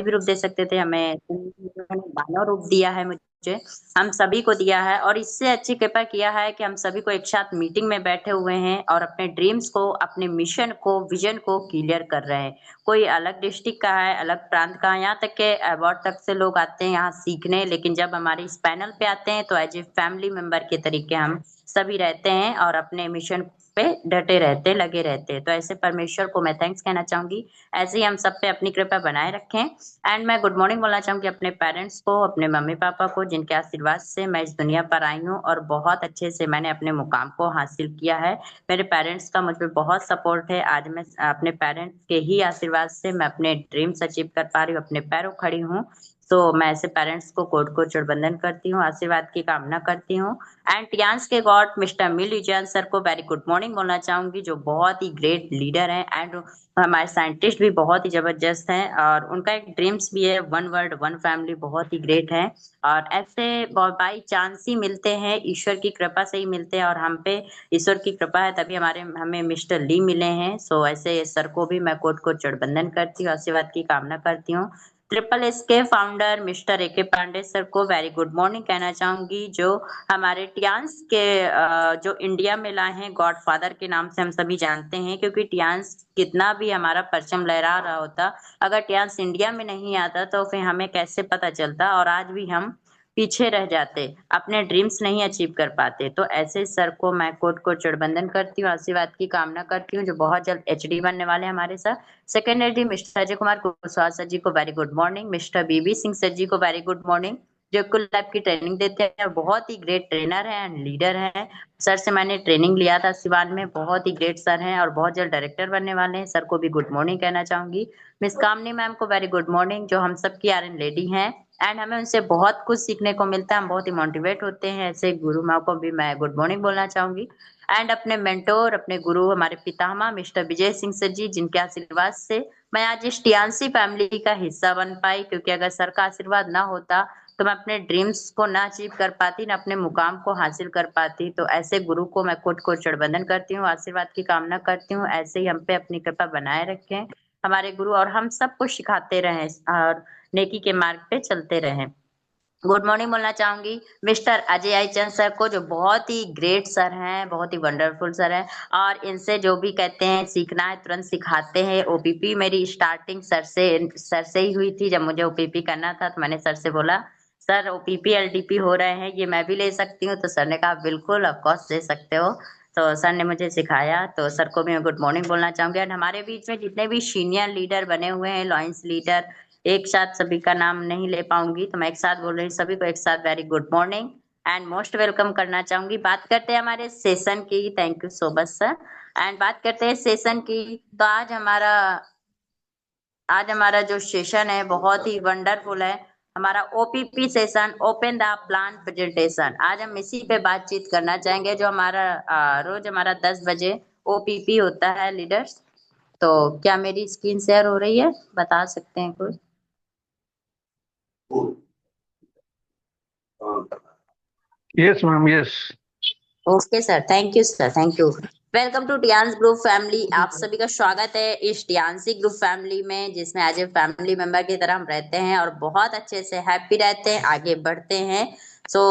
भी रूप दे सकते थे, हमें उन्होंने मानव रूप दिया है मुझे, हम सभी को दिया है और इससे अच्छी कृपा किया है कि हम सभी को एक साथ मीटिंग में बैठे हुए हैं और अपने ड्रीम्स को, अपने मिशन को, विजन को क्लियर कर रहे हैं। कोई अलग डिस्ट्रिक्ट का है, अलग प्रांत का है, यहाँ तक के अवार्ड तक से लोग आते हैं यहाँ सीखने, लेकिन जब हमारे इस पैनल पे आते हैं तो एज ए फैमिली मेंबर के तरीके हम सभी रहते हैं और अपने मिशन पे डटे रहते, लगे रहते हैं। तो ऐसे परमेश्वर को मैं थैंक्स कहना चाहूंगी। ऐसे ही हम सब पे अपनी कृपा बनाए रखें। एंड मैं गुड मॉर्निंग बोलना चाहूंगी अपने पेरेंट्स को, अपने मम्मी पापा को, जिनके आशीर्वाद से मैं इस दुनिया पर आई हूँ और बहुत अच्छे से मैंने अपने मुकाम को हासिल किया है। मेरे पेरेंट्स का मुझ पे बहुत सपोर्ट है। आज मैं अपने पेरेंट्स के ही आशीर्वाद से मैं अपने ड्रीम्स अचीव कर पा रही हूँ, अपने पैरों खड़ी हूँ। तो मैं ऐसे पेरेंट्स को कोट को चुड़बंदन करती हूँ, आशीर्वाद की कामना करती हूँ। एंड टियांस के गॉड मिस्टर मिलीजन सर को वेरी गुड मॉर्निंग बोलना चाहूंगी, जो बहुत ही ग्रेट लीडर हैं एंड हमारे साइंटिस्ट भी बहुत ही जबरदस्त हैं और उनका एक ड्रीम्स भी है, वन वर्ल्ड वन फैमिली, बहुत ही ग्रेट है। और ऐसे बाई चांस ही मिलते हैं, ईश्वर की कृपा से ही मिलते हैं और हम पे ईश्वर की कृपा है तभी हमें मिस्टर ली मिले हैं। सो ऐसे सर को भी मैं कोट को चढ़बंदन करती हूँ, आशीर्वाद की कामना करती हूँ। ट्रिपल एस के फाउंडर मिस्टर ए के पांडे सर को वेरी गुड मॉर्निंग कहना चाहूंगी, जो हमारे टियांस के जो इंडिया में लाए हैं, गॉड फादर के नाम से हम सभी जानते हैं, क्योंकि टियांस कितना भी हमारा परचम लहरा रहा होता, अगर टियांस इंडिया में नहीं आता तो फिर हमें कैसे पता चलता और आज भी हम पीछे रह जाते, अपने ड्रीम्स नहीं अचीव कर पाते। तो ऐसे सर को मैं कोट को चढ़बंदन करती हूँ, आशीर्वाद की कामना करती हूँ, जो बहुत जल्द एचडी बनने वाले हैं हमारे साथ। Second AD mister Ajay Kumar Kushwaha sir ji को very good morning, mister B B Singh sir ji को वेरी गुड मॉर्निंग, जो कुल लाइफ की ट्रेनिंग देते हैं, बहुत ही ग्रेट ट्रेनर है एंड लीडर है। सर से मैंने ट्रेनिंग लिया था सिवान में, बहुत ही ग्रेट सर हैं और बहुत जल्द डायरेक्टर बनने वाले हैं। सर को भी गुड मॉर्निंग कहना चाहूंगी। मिस कामनी मैम को वेरी गुड मॉर्निंग, जो हम सब की आरएन लेडी हैं एंड हमें उनसे बहुत कुछ सीखने को मिलता है, हम बहुत ही मोटिवेट होते हैं। ऐसे गुरु माँ को भी मैं गुड मॉर्निंग बोलना चाहूंगी। एंड अपने मेंटोर, अपने गुरु, हमारे पितामह मिस्टर विजय सिंह सर जी, जिनके आशीर्वाद से मैं आज इस टियांसी फैमिली का हिस्सा बन पाई, क्योंकि अगर सर का आशीर्वाद ना होता तो मैं अपने ड्रीम्स को ना अचीव कर पाती, ना अपने मुकाम को हासिल कर पाती। तो ऐसे गुरु को मैं कोट कोट चढ़बंदन करती हूँ, आशीर्वाद की कामना करती हूँ। ऐसे ही हम पे अपनी कृपा बनाए रखें हमारे गुरु, और हम सबको सिखाते रहें और नेकी के मार्ग पे चलते रहें। गुड मॉर्निंग बोलना चाहूंगी मिस्टर अजय आई चंद सर को, जो बहुत ही ग्रेट सर हैं, बहुत ही वंडरफुल सर हैं और इनसे जो भी कहते हैं सीखना है तुरंत सिखाते हैं। ओपीपी मेरी स्टार्टिंग सर से ही हुई थी। जब मुझे ओपीपी करना था तो मैंने सर से बोला, सर ओपीपी एलडीपी हो रहे हैं, ये मैं भी ले सकती हूँ? तो सर ने कहा बिल्कुल ऑफ कोर्स ले सकते हो। तो सर ने मुझे सिखाया, तो सर को भी मैं गुड मॉर्निंग बोलना चाहूंगी। एंड हमारे बीच में जितने भी सीनियर लीडर बने हुए हैं, लॉयंस लीडर, एक साथ सभी का नाम नहीं ले पाऊंगी तो मैं एक साथ बोल रही हूँ, सभी को एक साथ very good morning and most welcome करना चाहूंगी। बात करते हैं हमारे सेशन की, thank you so much sir. And बात करते हैं सेशन की, तो आज हमारा जो सेशन है बहुत ही वंडरफुल है, हमारा OPP session, open the plan presentation. आज हम इसी पे बातचीत करना चाहेंगे, जो हमारा रोज हमारा 10 बजे ओपीपी होता है लीडर्स। तो क्या मेरी स्क्रीन शेयर हो रही है, बता सकते हैं कुछ? Yes, ma'am. Yes. Okay sir, thank you sir, thank you. Welcome to Tiens group family, आप सभी का स्वागत है इस टियांसी ग्रुप फैमिली में, जिसमें एज ए फैमिली मेंबर की तरह हम रहते हैं और बहुत अच्छे से हैप्पी रहते हैं, आगे बढ़ते हैं। सो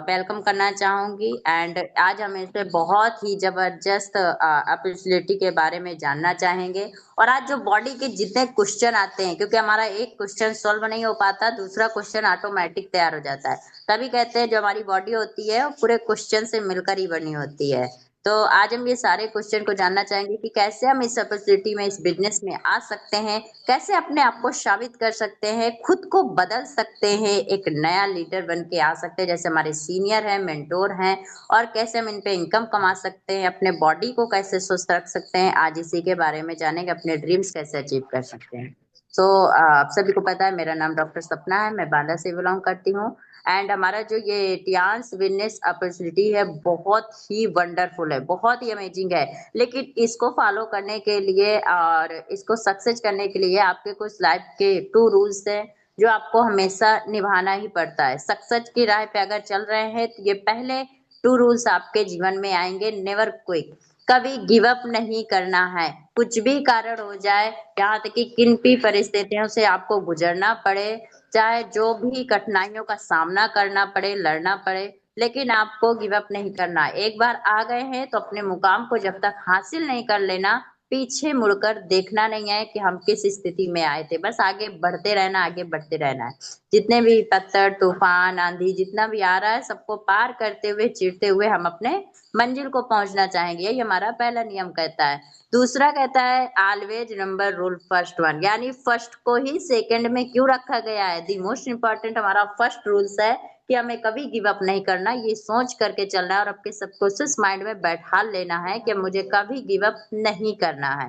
वेलकम करना चाहूंगी। एंड आज हम इस पे बहुत ही जबरदस्त अपॉर्चुनिटी के बारे में जानना चाहेंगे। और आज जो बॉडी के जितने क्वेश्चन आते हैं, क्योंकि हमारा एक क्वेश्चन सॉल्व नहीं हो पाता, दूसरा क्वेश्चन ऑटोमेटिक तैयार हो जाता है। तभी कहते हैं जो हमारी बॉडी होती है वो पूरे क्वेश्चन से मिलकर ही बनी होती है। तो आज हम ये सारे क्वेश्चन को जानना चाहेंगे कि कैसे हम इस अपॉर्चुनिटी में, इस बिजनेस में आ सकते हैं, कैसे अपने आप को साबित कर सकते हैं, खुद को बदल सकते हैं, एक नया लीडर बन के आ सकते हैं जैसे हमारे सीनियर हैं, मेंटोर हैं, और कैसे हम इन पे इनकम कमा सकते हैं, अपने बॉडी को कैसे स्वस्थ रख सकते हैं। आज इसी के बारे में जानेंगे, अपने ड्रीम्स कैसे अचीव कर सकते हैं। सो आप सभी को पता है मेरा नाम डॉक्टर सपना है, मैं बांदा से बिलोंग करती हूँ। एंड हमारा जो ये टियांस बिजनेस अपॉर्चुनिटी है बहुत ही वंडरफुल है, बहुत ही अमेजिंग है, लेकिन इसको फॉलो करने के लिए और इसको सक्सेस करने के लिए आपके कुछ लाइफ के 2 रूल्स हैं जो आपको हमेशा निभाना ही पड़ता है। सक्सेस की राह पे अगर चल रहे हैं तो ये पहले 2 रूल्स आपके जीवन में आएंगे, नेवर क्विट। कभी गिव अप नहीं करना है, कुछ भी कारण हो जाए, यहाँ तक कि किन भी परिस्थितियों से आपको गुजरना पड़े, चाहे जो भी कठिनाइयों का सामना करना पड़े, लड़ना पड़े, लेकिन आपको गिव अप नहीं करना। एक बार आ गए हैं तो अपने मुकाम को जब तक हासिल नहीं कर लेना, पीछे मुड़कर देखना नहीं है कि हम किस स्थिति में आए थे, बस आगे बढ़ते रहना, आगे बढ़ते रहना है। जितने भी पत्थर, तूफान, आंधी जितना भी आ रहा है, सबको पार करते हुए, चीरते हुए हम अपने मंजिल को पहुंचना चाहेंगे, ये हमारा पहला नियम कहता है। दूसरा कहता है always number rule first one, यानी फर्स्ट को ही सेकंड में क्यों रखा गया है, दी मोस्ट इंपॉर्टेंट हमारा फर्स्ट रूल्स है कि हमें कभी गिव अप नहीं करना, ये सोच करके चलना है और आपके सबकॉन्शियस माइंड में बैठा लेना है कि मुझे कभी गिव अप नहीं करना है।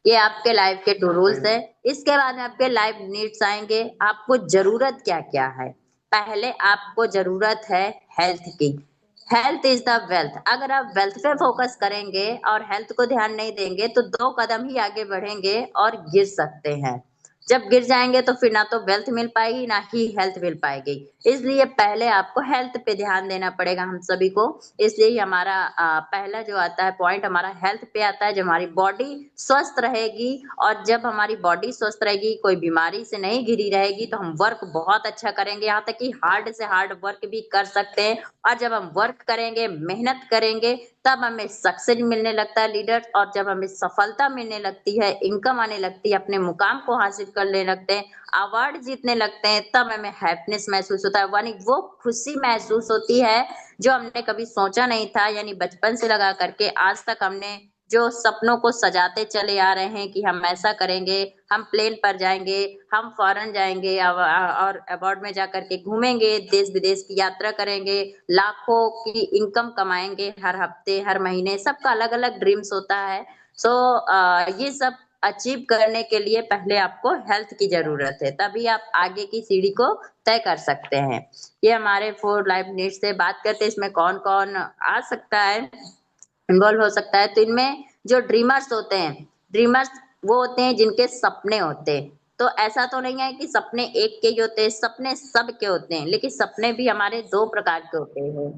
ये आपके लाइफ के टू रूल्स है। इसके बाद में आपके लाइफ नीड्स आएंगे, आपको जरूरत क्या क्या है। पहले आपको जरूरत है हेल्थ की। Health is the wealth. अगर आप वेल्थ पे फोकस करेंगे और हेल्थ को ध्यान नहीं देंगे तो 2 कदम ही आगे बढ़ेंगे और गिर सकते हैं। जब गिर जाएंगे तो फिर ना तो वेल्थ मिल पाएगी ना ही हेल्थ मिल पाएगी। इसलिए पहले आपको हेल्थ पे ध्यान देना पड़ेगा हम सभी को। इसलिए ही हमारा पहला जो आता है पॉइंट हमारा हेल्थ पे आता है। जब हमारी बॉडी स्वस्थ रहेगी और जब हमारी बॉडी स्वस्थ रहेगी, कोई बीमारी से नहीं घिरी रहेगी, तो हम वर्क बहुत अच्छा करेंगे, यहाँ तक कि हार्ड से हार्ड वर्क भी कर सकते हैं। और जब हम वर्क करेंगे, मेहनत करेंगे, तब हमें सक्सेस मिलने लगता है लीडर्स। और जब हमें सफलता मिलने लगती है, इनकम आने लगती है, अपने मुकाम को हासिल करने लगते हैं, अवार्ड जीतने लगते हैं, तब हमें हैप्पीनेस महसूस होता है, यानी वो खुशी महसूस होती है जो हमने कभी सोचा नहीं था। यानी बचपन से लगा करके आज तक हमने जो सपनों को सजाते चले आ रहे हैं कि हम ऐसा करेंगे, हम प्लेन पर जाएंगे, हम फॉरेन जाएंगे और अब्रॉड में जाकर के घूमेंगे, देश विदेश की यात्रा करेंगे, लाखों की इनकम कमाएंगे हर हफ्ते, हर महीने, सबका अलग अलग ड्रीम्स होता है। सो ये सब अचीव करने के लिए पहले आपको हेल्थ की जरूरत है, तभी आप आगे की सीढ़ी को तय कर सकते हैं। ये हमारे 4 लाइफ नीड्स से बात करते हैं। इसमें कौन कौन आ सकता है, इन्वॉल्व हो सकता है, तो इनमें जो ड्रीमर्स होते हैं, ड्रीमर्स वो होते हैं जिनके सपने होते हैं। तो ऐसा तो नहीं है कि सपने एक के ही होते हैं, सपने सब के होते हैं, लेकिन सपने भी हमारे 2 प्रकार के होते हैं।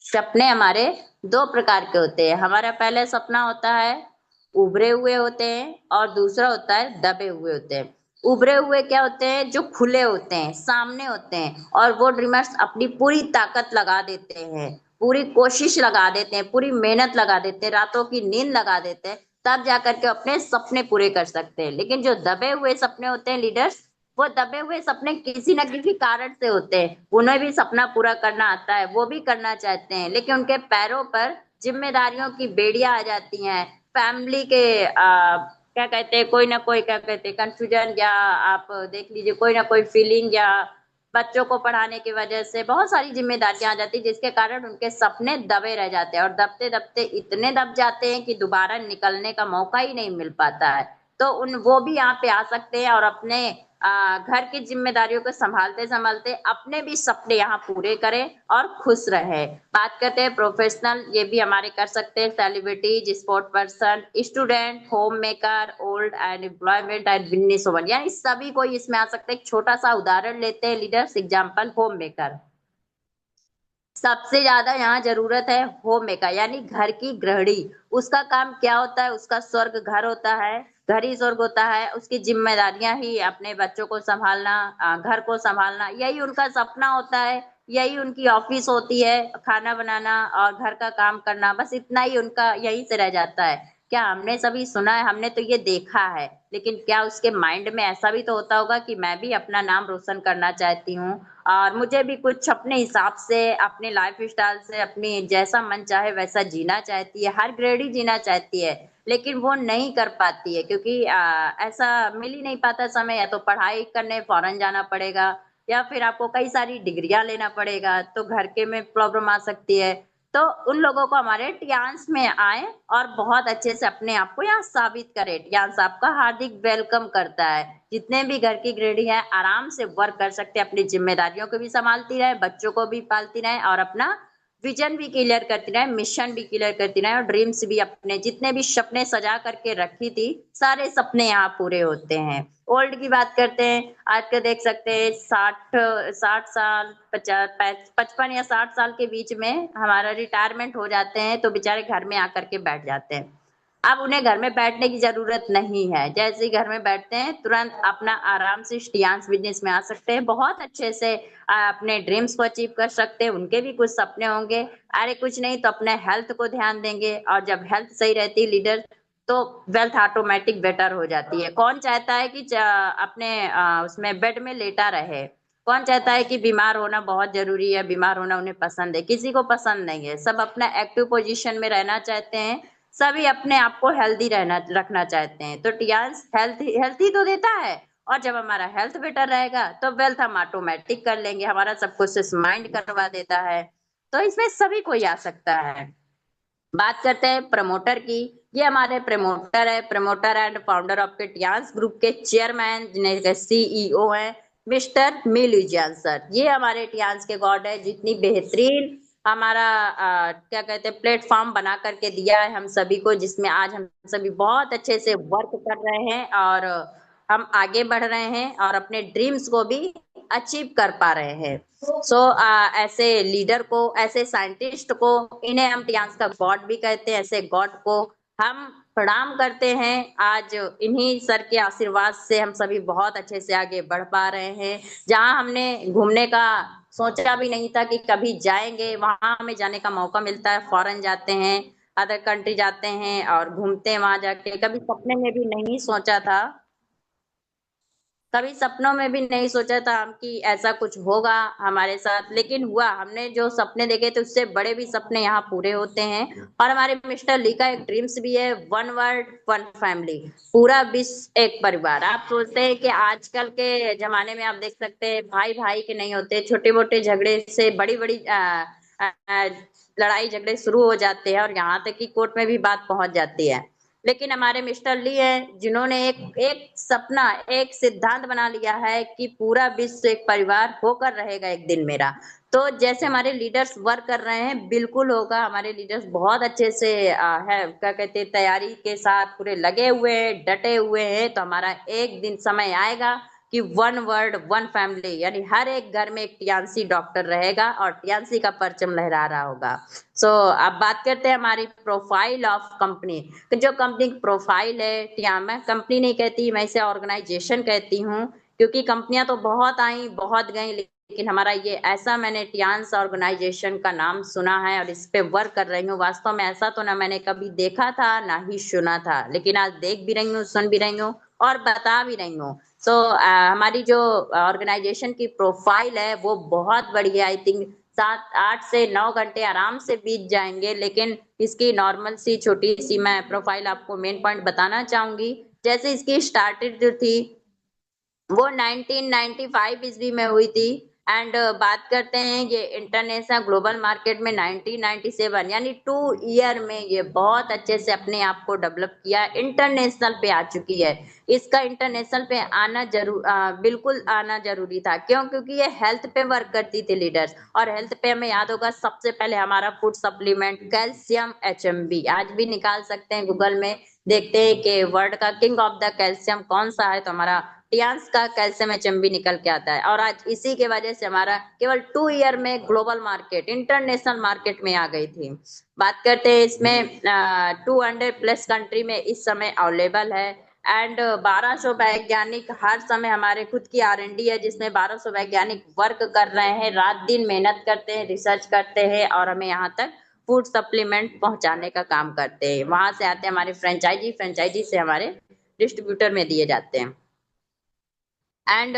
सपने हमारे 2 प्रकार के होते हैं। हमारा पहला सपना होता है उभरे हुए होते हैं और दूसरा होता है दबे हुए होते हैं। उभरे हुए क्या होते हैं, जो खुले होते हैं, सामने होते हैं, और वो ड्रीमर्स अपनी पूरी ताकत लगा देते हैं, पूरी कोशिश लगा देते हैं, पूरी मेहनत लगा देते हैं, रातों की नींद लगा देते हैं, तब जाकर के अपने सपने पूरे कर सकते हैं। लेकिन जो दबे हुए सपने होते हैं लीडर्स, वो दबे हुए सपने किसी न किसी कारण से होते हैं, उन्हें भी सपना पूरा करना आता है, वो भी करना चाहते हैं, लेकिन उनके पैरों पर जिम्मेदारियों की बेड़ियां आ जाती हैं, फैमिली के क्या कहते हैं, कोई ना कोई क्या कहते हैं कंफ्यूजन, या आप देख लीजिए कोई ना कोई फीलिंग, या बच्चों को पढ़ाने की वजह से बहुत सारी जिम्मेदारियां आ जाती है, जिसके कारण उनके सपने दबे रह जाते हैं, और दबते दबते इतने दब जाते हैं कि दोबारा निकलने का मौका ही नहीं मिल पाता है। तो उन वो भी यहाँ पे आ सकते हैं और अपने घर की जिम्मेदारियों को संभालते संभालते अपने भी सपने यहाँ पूरे करें और खुश रहे। बात करते हैं प्रोफेशनल, ये भी हमारे कर सकते हैं, celebrities, sport person, student, home maker, old and employment and business woman, यानी सभी कोई इसमें आ सकते हैं। एक छोटा सा उदाहरण लेते हैं लीडर्स, एग्जाम्पल होम मेकर। सबसे ज्यादा यहाँ जरूरत है होम मेकर, यानी घर की गृहिणी। उसका काम क्या होता है, उसका स्वर्ग घर होता है, घर ही स्वर्ग होता है। उसकी जिम्मेदारियां ही अपने बच्चों को संभालना, घर को संभालना, यही उनका सपना होता है, यही उनकी ऑफिस होती है, खाना बनाना और घर का काम करना, बस इतना ही उनका यही से रह जाता है। क्या हमने सभी सुना है, हमने तो ये देखा है, लेकिन क्या उसके माइंड में ऐसा भी तो होता होगा कि मैं भी अपना नाम रोशन करना चाहती हूँ और मुझे भी कुछ अपने हिसाब से, अपने लाइफ स्टाइल से, अपनी जैसा मन चाहे वैसा जीना चाहती है, हर ग्रेड ही जीना चाहती है, लेकिन वो नहीं कर पाती है क्योंकि ऐसा मिल ही नहीं पाता समय। या तो पढ़ाई करने फॉरेन जाना पड़ेगा, या फिर आपको कई सारी डिग्रियां लेना पड़ेगा, तो घर के में प्रॉब्लम आ सकती है। तो उन लोगों को हमारे टियांस में आए और बहुत अच्छे से अपने आप को यहाँ साबित करे। टियांस आपका हार्दिक वेलकम करता है। जितने भी घर की गृहिणी है आराम से वर्क कर सकते हैं, अपनी जिम्मेदारियों को भी संभालती रहे, बच्चों को भी पालती रहे और अपना विजन भी क्लियर करती रहे, मिशन भी क्लियर करती रहे और ड्रीम्स भी, अपने जितने भी सपने सजा करके रखी थी सारे सपने यहाँ पूरे होते हैं। ओल्ड की बात करते हैं, आज के देख सकते हैं 60 60 साल 55 या 60 साल के बीच में हमारा रिटायरमेंट हो जाते हैं तो बेचारे घर में आकर के बैठ जाते हैं। अब उन्हें घर में बैठने की जरूरत नहीं है, जैसे ही घर में बैठते हैं तुरंत अपना आराम से स्टियांस बिजनेस में आ सकते हैं, बहुत अच्छे से अपने ड्रीम्स को अचीव कर सकते हैं। उनके भी कुछ सपने होंगे, अरे कुछ नहीं तो अपने हेल्थ को ध्यान देंगे, और जब हेल्थ सही रहती है लीडर तो वेल्थ ऑटोमेटिक बेटर हो जाती है। कौन चाहता है कि अपने उसमें बेड में लेटा रहे? कौन चाहता है कि बीमार होना बहुत जरूरी है, बीमार होना उन्हें पसंद है? किसी को पसंद नहीं है, सब अपना एक्टिव पोजीशन में रहना चाहते हैं, सभी अपने आप को हेल्दी रहना रखना चाहते हैं। तो टियान्स हेल्थ ही तो देता है, और जब हमारा हेल्थ बेटर रहेगा तो वेल्थ हम ऑटोमेटिक कर लेंगे, हमारा सब कुछ माइंड करवा देता है। तो इसमें सभी कोई आ सकता है। बात करते हैं प्रमोटर की। ये हमारे प्रमोटर है, प्रमोटर एंड फाउंडर ऑफ के टियान्स ग्रुप के चेयरमैन जिन्हें सीईओ है मिस्टर मिलिजियन सर। ये हमारे टियान्स के गॉड है, जितनी बेहतरीन हमारा क्या कहते हैं प्लेटफॉर्म बना करके दिया है हम सभी को, जिसमें आज हम सभी बहुत अच्छे से वर्क कर रहे हैं और हम आगे बढ़ रहे हैं और अपने ड्रीम्स को भी अचीव कर पा रहे हैं। सो ऐसे लीडर को, ऐसे साइंटिस्ट को, इन्हें हम टियान्स का गॉड भी कहते हैं, ऐसे गॉड को हम प्रणाम करते हैं। आज इन्हीं सर के आशीर्वाद से हम सभी बहुत अच्छे से आगे बढ़ पा रहे हैं। जहां हमने घूमने का सोचा भी नहीं था कि कभी जाएंगे, वहां हमें जाने का मौका मिलता है। फॉरेन जाते हैं, अदर कंट्री जाते हैं और घूमते हैं वहां जाके, कभी सपने में भी नहीं सोचा था, कभी सपनों में भी नहीं सोचा था हम कि ऐसा कुछ होगा हमारे साथ, लेकिन हुआ। हमने जो सपने देखे थे उससे बड़े भी सपने यहाँ पूरे होते हैं। और हमारे मिस्टर ली का एक ड्रीम्स भी है, वन वर्ल्ड वन फैमिली, पूरा विश्व एक परिवार। आप सोचते हैं कि आजकल के जमाने में आप देख सकते हैं भाई भाई के नहीं होते, छोटे मोटे झगड़े से बड़ी बड़ी लड़ाई झगड़े शुरू हो जाते हैं और यहाँ तक कि कोर्ट में भी बात पहुंच जाती है। लेकिन हमारे मिस्टर ली है जिन्होंने एक एक सपना, एक सिद्धांत बना लिया है कि पूरा विश्व एक परिवार होकर रहेगा एक दिन मेरा। तो जैसे हमारे लीडर्स वर्क कर रहे हैं बिल्कुल होगा। हमारे लीडर्स बहुत अच्छे से है क्या कहते हैं तैयारी के साथ पूरे लगे हुए हैं, डटे हुए हैं। तो हमारा एक दिन समय आएगा कि वन वर्ल्ड वन फैमिली, यानी हर एक घर में एक टियान्सी डॉक्टर रहेगा और टियान्सी का परचम लहरा रहा होगा। अब बात करते हैं हमारी प्रोफाइल ऑफ कंपनी। जो कंपनी की प्रोफाइल है, मैं कंपनी नहीं कहती, मैं इसे ऑर्गेनाइजेशन कहती हूँ, क्योंकि कंपनियां तो बहुत आई बहुत गई, लेकिन हमारा ये ऐसा, मैंने टियान्स ऑर्गेनाइजेशन का नाम सुना है और इस पे वर्क कर रही हूँ। वास्तव में ऐसा तो ना मैंने कभी देखा था ना ही सुना था, लेकिन आज देख भी रही हूँ, सुन भी रही हूँ और बता भी रही हूँ। हमारी जो ऑर्गेनाइजेशन की प्रोफाइल है वो बहुत बड़ी है। आई थिंक 7 8 से 9 घंटे आराम से बीत जाएंगे, लेकिन इसकी नॉर्मल सी छोटी सी मैं प्रोफाइल आपको मेन पॉइंट बताना चाहूंगी। जैसे इसकी स्टार्टेड जो थी वो 1995 ईस्वी में हुई थी। एंड बात करते हैं ये इंटरनेशनल ग्लोबल मार्केट में 1997, यानी 2 ईयर में ये बहुत अच्छे से अपने आप को डेवलप किया, इंटरनेशनल पे आ चुकी है। इसका इंटरनेशनल पे आना बिल्कुल आना जरूरी था। क्यों? क्योंकि ये हेल्थ पे वर्क करती थी लीडर्स, और हेल्थ पे हमें याद होगा सबसे पहले हमारा फूड सप्लीमेंट कैल्शियम HMB, आज भी निकाल सकते हैं गूगल में, देखते हैं कि वर्ल्ड का किंग ऑफ द कैल्शियम कौन सा है, तो हमारा टियान्स का कैल्शियम HMB निकल के आता है। और आज इसी के वजह से हमारा केवल 2 ईयर में ग्लोबल मार्केट, इंटरनेशनल मार्केट में आ गई थी। बात करते हैं इसमें 200+ कंट्री में इस समय अवेलेबल है। एंड 1200 वैज्ञानिक हर समय, हमारे खुद की R&D है जिसमें 1200 वैज्ञानिक वर्क कर रहे हैं, रात दिन मेहनत करते हैं, रिसर्च करते हैं और हमें यहाँ तक फूड सप्लीमेंट पहुंचाने का काम करते हैं। वहां से आते हैं हमारे फ्रेंचाइजी, फ्रेंचाइजी से हमारे डिस्ट्रीब्यूटर में दिए जाते हैं। एंड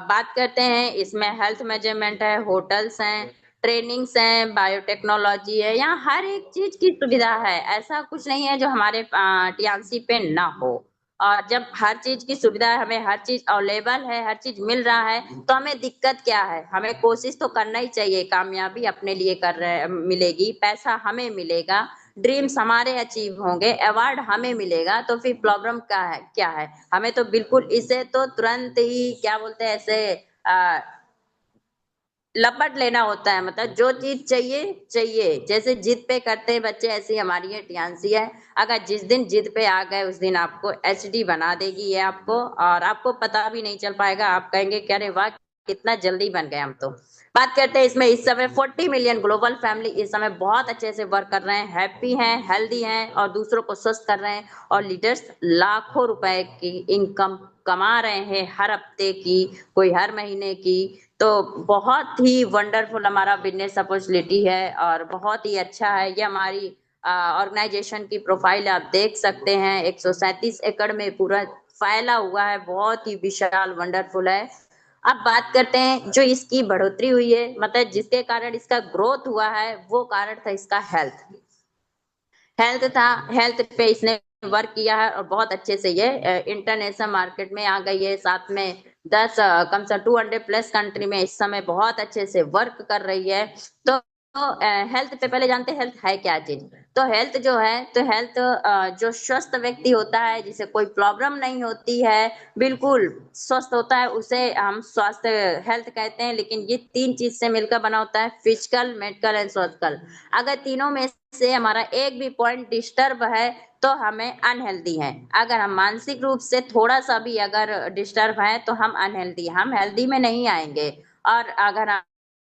बात करते हैं इसमें हेल्थ मेजरमेंट है, होटल्स हैं, ट्रेनिंग्स हैं, बायोटेक्नोलॉजी है, यहाँ हर एक चीज की सुविधा है। ऐसा कुछ नहीं है जो हमारे टियान्सी पे ना हो। और जब हर चीज की सुविधा है, हमें हर चीज अवेलेबल है, हर चीज मिल रहा है, तो हमें दिक्कत क्या है? हमें कोशिश तो करना ही चाहिए। कामयाबी अपने लिए कर रहे मिलेगी, पैसा हमें मिलेगा, ड्रीम्स हमारे अचीव होंगे, अवार्ड हमें मिलेगा, तो फिर प्रॉब्लम क्या है? क्या है? हमें तो बिल्कुल इसे तो तुरंत ही क्या बोलते हैं ऐसे लपट लेना होता है, मतलब जो चीज चाहिए चाहिए, जैसे जिद पे करते हैं बच्चे, ऐसी हमारी ये टियांसी है। अगर जिस दिन जिद पे आ गए उस दिन आपको एचडी बना देगी ये आपको, और आपको पता भी नहीं चल पाएगा। आप कहेंगे कि अरे वाह कितना जल्दी बन गए हम तो। बात करते हैं इसमें, इस समय 40 मिलियन ग्लोबल फैमिली इस समय बहुत अच्छे से वर्क कर रहे हैं, हैप्पी हैं, हेल्दी हैं और दूसरों को स्वस्थ कर रहे हैं। और लीडर्स लाखों रुपए की इनकम कमा रहे हैं, हर हफ्ते की, कोई हर महीने की। तो बहुत ही वंडरफुल हमारा बिजनेस अपॉर्चुनिटी है और बहुत ही अच्छा है। ये हमारी ऑर्गेनाइजेशन की प्रोफाइल आप देख सकते हैं, 137 एकड़ में पूरा फैला हुआ है, बहुत ही विशाल वंडरफुल है। अब बात करते हैं जो इसकी बढ़ोतरी हुई है, मतलब जिसके कारण इसका ग्रोथ हुआ है, वो कारण था इसका हेल्थ। हेल्थ था, हेल्थ पे इसने वर्क किया है और बहुत अच्छे से ये इंटरनेशनल मार्केट में आ गई है। साथ में 10 कम से 200 प्लस कंट्री में इस समय बहुत अच्छे से वर्क कर रही है। तो हेल्थ पे पहले जानते हैं हेल्थ है क्या चीज। तो हेल्थ जो है, तो हेल्थ जो स्वस्थ व्यक्ति होता है, जिसे कोई प्रॉब्लम नहीं होती है, बिल्कुल स्वस्थ होता है, उसे हम स्वास्थ्य हेल्थ कहते हैं। लेकिन ये तीन चीज से मिलकर बना होता है, फिजिकल, मेडिकल एंड सोशल। अगर तीनों में से हमारा एक भी पॉइंट डिस्टर्ब है तो हमें अनहेल्दी है। अगर हम मानसिक रूप से थोड़ा सा भी अगर डिस्टर्ब है तो हम अनहेल्दी, हम हेल्दी में नहीं आएंगे। और अगर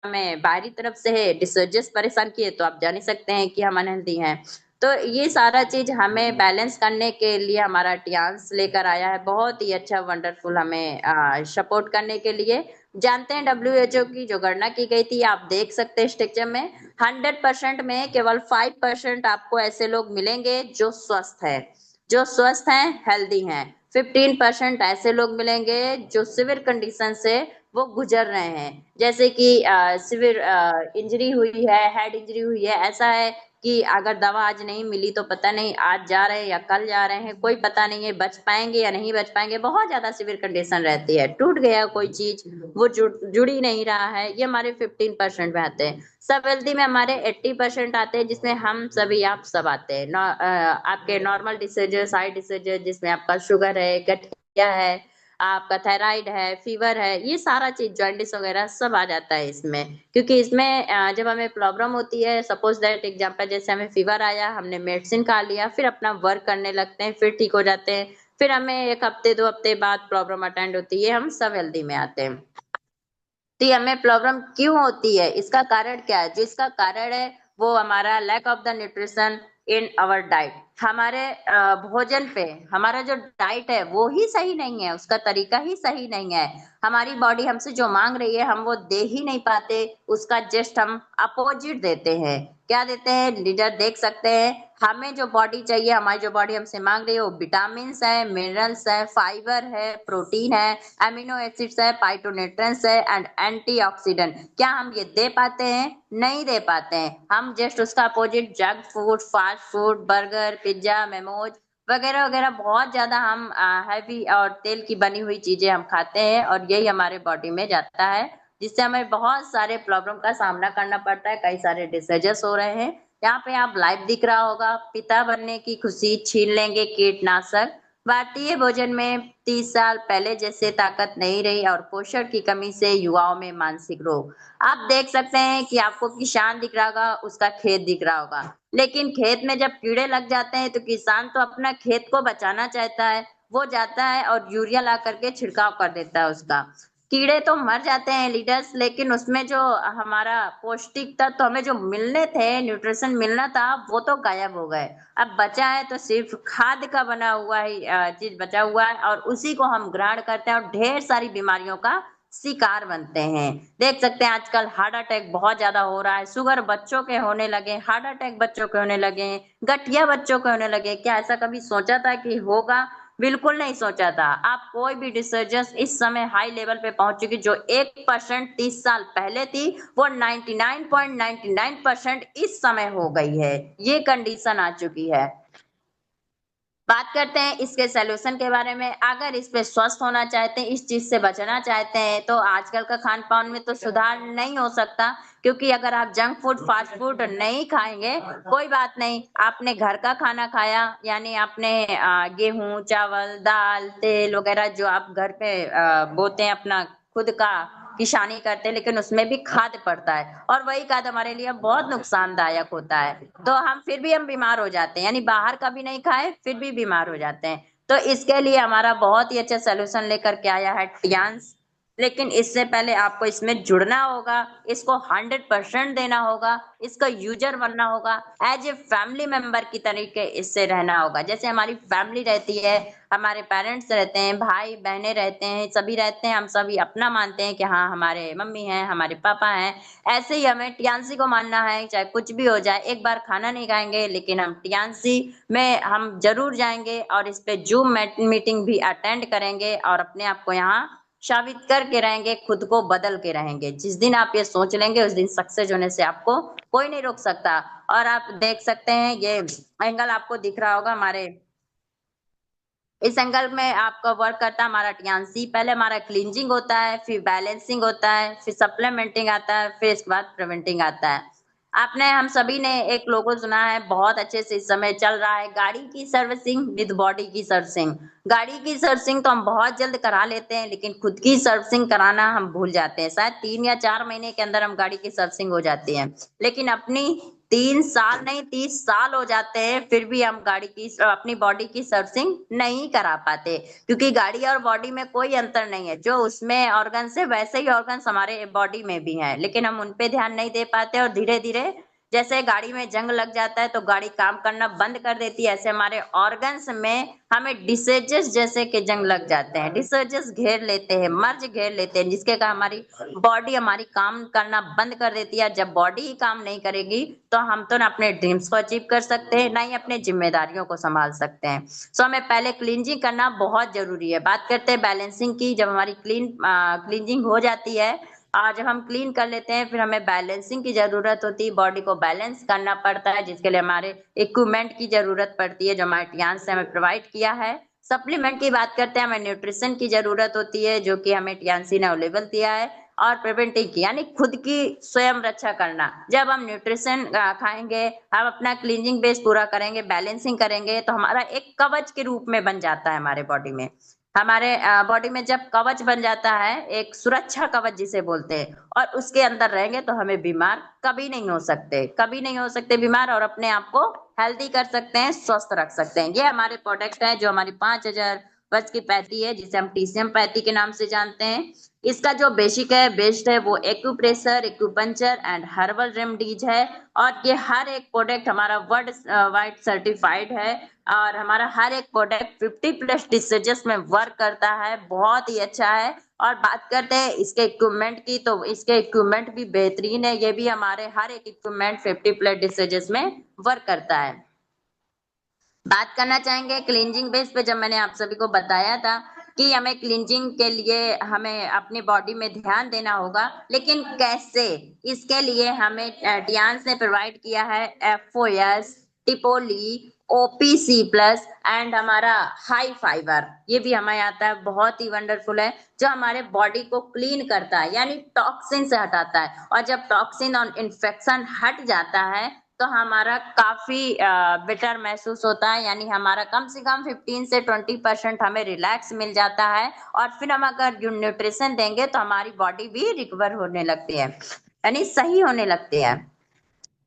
हमें बाहरी तरफ से डिसऑर्डर्स परेशान किए तो आप जान ही सकते हैं कि हम अनहेल्दी हैं। तो ये सारा चीज हमें बैलेंस करने के लिए हमारा टियांस लेकर आया है, बहुत ही अच्छा वंडरफुल, हमें सपोर्ट करने के लिए। जानते हैं डब्ल्यूएचओ की जो गणना की गई थी, आप देख सकते हैं स्ट्रक्चर में, 100% में केवल 5% आपको ऐसे लोग मिलेंगे जो स्वस्थ है, जो स्वस्थ हैं, हेल्दी हैं। 15% ऐसे लोग मिलेंगे जो सिवियर कंडीशन से वो गुजर रहे हैं, जैसे कि सिवियर इंजरी हुई है, हेड इंजरी हुई है। ऐसा है कि अगर दवा आज नहीं मिली तो पता नहीं आज जा रहे हैं या कल जा रहे हैं, कोई पता नहीं है बच पाएंगे या नहीं बच पाएंगे। बहुत ज्यादा सिवियर कंडीशन रहती है, टूट गया कोई चीज, वो जुड़ ही नहीं रहा है, ये हमारे 15% में आते हैं। सब हेल्दी में हमारे 80% आते हैं, जिसमें हम सभी आप सब आते हैं। आपके नॉर्मल डिसीजेस, हाई डिसीजेस, जिसमें आपका शुगर है, गठिया है, आपका थायराइड है, फीवर है, ये सारा चीज, जॉइंटिस वगैरह सब आ जाता है इसमें। क्योंकि इसमें जब हमें प्रॉब्लम होती है, सपोज दैट एग्जांपल, जैसे हमें फीवर आया, हमने मेडिसिन खा लिया, फिर अपना वर्क करने लगते हैं, फिर ठीक हो जाते हैं, फिर हमें 1 हफ्ते 2 हफ्ते बाद प्रॉब्लम अटेंड होती है, हम सब हेल्दी में आते हैं। तो ये हमें प्रॉब्लम क्यों होती है, इसका कारण क्या है? जिसका कारण है वो हमारा lack of the nutrition in our diet. हमारे भोजन पे हमारा जो डाइट है वो ही सही नहीं है, उसका तरीका ही सही नहीं है। हमारी बॉडी हमसे जो मांग रही है हम वो दे ही नहीं पाते, उसका जस्ट हम अपोजिट देते हैं। क्या देते हैं लीडर, देख सकते हैं, हमें जो बॉडी चाहिए, हमारी जो बॉडी हमसे मांग रही है वो विटामिन है, मिनरल्स है, फाइबर है, प्रोटीन है, एमिनो एसिड्स है, फाइटोन्यूट्रिएंट्स है एंड एंटीऑक्सीडेंट। क्या हम ये दे पाते हैं? नहीं दे पाते हैं। हम जस्ट उसका opposite junk food, fast food, burger, pizza, memos वगैरह वगैरह, बहुत ज्यादा हम हैवी और तेल की बनी हुई चीजें हम खाते हैं और यही हमारे बॉडी में जाता है, जिससे हमें बहुत सारे प्रॉब्लम का सामना करना पड़ता है, कई सारे डिसीजेस हो रहे हैं। यहाँ पे आप लाइव दिख रहा होगा, पिता बनने की खुशी छीन लेंगे कीटनाशक। भारतीय भोजन में 30 साल पहले जैसे ताकत नहीं रही और पोषण की कमी से युवाओं में मानसिक रोग। आप देख सकते हैं कि आपको किसान दिख रहा होगा, उसका खेत दिख रहा होगा, लेकिन खेत में जब कीड़े लग जाते हैं तो किसान तो अपना खेत को बचाना चाहता है, वो जाता है और यूरिया ला करके छिड़काव कर देता है उसका। कीड़े तो मर जाते हैं लीडर्स, लेकिन उसमें जो हमारा पौष्टिक तत्व हमें जो मिलने थे, न्यूट्रिशन मिलना था, वो तो गायब हो गए। अब बचा है तो सिर्फ खाद का बना हुआ ही चीज बचा हुआ है और उसी को हम ग्रहण करते हैं और ढेर सारी बीमारियों का शिकार बनते हैं। देख सकते हैं आजकल हार्ट अटैक बहुत ज्यादा हो रहा है, शुगर बच्चों के होने लगे, हार्ट अटैक बच्चों के होने लगे, गठिया बच्चों के होने लगे। क्या ऐसा कभी सोचा था कि होगा? बिल्कुल नहीं सोचा था। आप कोई भी डिसर्जेंस इस समय हाई लेवल पे पहुंच चुकी, जो 1% 30 साल पहले थी, वो 99.99% इस समय हो गई है, ये कंडीशन आ चुकी है। बात करते हैं इसके सोल्यूशन के बारे में। अगर इस पे स्वस्थ होना चाहते हैं, इस चीज से बचना चाहते हैं, तो आजकल का खान पान में तो सुधार नहीं हो सकता, क्योंकि अगर आप जंक फूड, फास्ट फूड नहीं खाएंगे, कोई बात नहीं, आपने घर का खाना खाया, यानी आपने गेहूं, चावल, दाल, तेल वगैरह जो आप घर पे बोते हैं अपना खुद का किसानी करते हैं, लेकिन उसमें भी खाद पड़ता है और वही खाद हमारे लिए बहुत नुकसानदायक होता है। तो फिर भी हम बीमार हो जाते हैं, यानी बाहर का भी नहीं खाए फिर भी बीमार हो जाते हैं। तो इसके लिए हमारा बहुत ही अच्छा सोल्यूशन लेकर के आया है टियांस। लेकिन इससे पहले आपको इसमें जुड़ना होगा, इसको 100% देना होगा, इसका यूजर बनना होगा, एज ए फैमिली मेंबर की तरीके इससे रहना होगा। जैसे हमारी फैमिली रहती है, हमारे पेरेंट्स रहते हैं, भाई बहनें रहते हैं, सभी रहते हैं, हम सभी अपना मानते हैं कि हाँ हमारे मम्मी हैं, हमारे पापा हैं। ऐसे ही हमें टियांसी को मानना है, चाहे कुछ भी हो जाए। एक बार खाना नहीं खाएंगे लेकिन हम टियांसी में हम जरूर जाएंगे और इस पे जूम मीटिंग भी अटेंड करेंगे और अपने आप को यहाँ साबित करके रहेंगे, खुद को बदल के रहेंगे। जिस दिन आप ये सोच लेंगे उस दिन सक्सेस होने से आपको कोई नहीं रोक सकता। और आप देख सकते हैं ये एंगल आपको दिख रहा होगा, हमारे इस एंगल में आपका वर्क करता है हमारा टियांसी। पहले हमारा क्लींजिंग होता है, फिर बैलेंसिंग होता है, फिर सप्लीमेंटिंग आता है, फिर इसके बाद प्रिवेंटिंग आता है। आपने हम सभी ने एक लोगो सुना है, बहुत अच्छे से इस समय चल रहा है, गाड़ी की सर्विसिंग विद बॉडी की सर्विसिंग। गाड़ी की सर्विसिंग तो हम बहुत जल्द करा लेते हैं, लेकिन खुद की सर्विसिंग कराना हम भूल जाते हैं। शायद 3 या 4 महीने के अंदर हम गाड़ी की सर्विसिंग हो जाती है, लेकिन अपनी 3 साल नहीं 30 साल हो जाते हैं फिर भी हम गाड़ी की अपनी बॉडी की सर्विसिंग नहीं करा पाते। क्योंकि गाड़ी और बॉडी में कोई अंतर नहीं है, जो उसमें ऑर्गन्स है वैसे ही ऑर्गन्स हमारे बॉडी में भी हैं, लेकिन हम उन पे ध्यान नहीं दे पाते। और धीरे धीरे जैसे गाड़ी में जंग लग जाता है तो गाड़ी काम करना बंद कर देती है, ऐसे हमारे ऑर्गन्स में हमें डिसीजेस जैसे के जंग लग जाते हैं, डिसीजेस घेर लेते हैं, मर्ज घेर लेते हैं, जिसके कारण हमारी बॉडी हमारी काम करना बंद कर देती है। जब बॉडी ही काम नहीं करेगी तो हम तो ना अपने ड्रीम्स को अचीव कर सकते हैं, ना ही अपने जिम्मेदारियों को संभाल सकते हैं। सो हमें पहले क्लींजिंग करना बहुत जरूरी है। बात करते हैं बैलेंसिंग की। जब हमारी क्लींजिंग हो जाती है और जब हम क्लीन कर लेते हैं फिर हमें बैलेंसिंग की जरूरत होती है, बॉडी को बैलेंस करना पड़ता है, जिसके लिए हमारे इक्विपमेंट की जरूरत पड़ती है जो हमारे टियांस से हमें प्रोवाइड किया है। सप्लीमेंट की बात करते हैं, हमें न्यूट्रिशन की जरूरत होती है जो कि हमें टियांसी ने अवेलेबल दिया है। और प्रिवेंटिव की यानी खुद की स्वयं रक्षा करना। जब हम न्यूट्रिशन खाएंगे, हम अपना क्लींजिंग बेस पूरा करेंगे, बैलेंसिंग करेंगे, तो हमारा एक कवच के रूप में बन जाता है हमारे बॉडी में। हमारे बॉडी में जब कवच बन जाता है, एक सुरक्षा कवच जिसे बोलते हैं, और उसके अंदर रहेंगे तो हमें बीमार कभी नहीं हो सकते, कभी नहीं हो सकते बीमार, और अपने आप को हेल्दी कर सकते हैं, स्वस्थ रख सकते हैं। ये हमारे प्रोडक्ट है जो हमारी 5,000 वर्ष की पैती है, जिसे हम टीसीएम पैती के नाम से जानते हैं। इसका जो बेसिक है बेस्ड है वो acupressure, acupuncture and herbal remedies है। और ये हर एक प्रोडक्ट हमारा वर्ल्ड वाइड सर्टिफाइड है। और हमारा हर एक प्रोडक्ट 50+ डिसीजेस में वर्क करता है, बहुत ही अच्छा है। और बात करते हैं इसके इक्विपमेंट की, तो इसके इक्विपमेंट भी बेहतरीन है। ये भी हमारे हर एक इक्विपमेंट 50+ डिसीजेस में वर्क करता है। बात करना चाहेंगे क्लींजिंग बेस पे। जब मैंने आप सभी को बताया था कि हमें क्लींजिंग के लिए हमें अपनी बॉडी में ध्यान देना होगा, लेकिन कैसे, इसके लिए हमें टियांस ने प्रोवाइड किया है एफओएस, टिपोली, OPC+ एंड हमारा हाई फाइबर। ये भी हमें आता है, बहुत ही वंडरफुल है, जो हमारे बॉडी को क्लीन करता है, यानी टॉक्सिन से हटाता है। और जब टॉक्सिन और इन्फेक्शन हट जाता है तो हमारा काफी बेटर महसूस होता है, यानी हमारा कम से कम 15 से 20% हमें रिलैक्स मिल जाता है। और फिर हम अगर न्यूट्रिशन देंगे तो हमारी बॉडी भी रिकवर होने लगती है, यानी सही होने लगती है।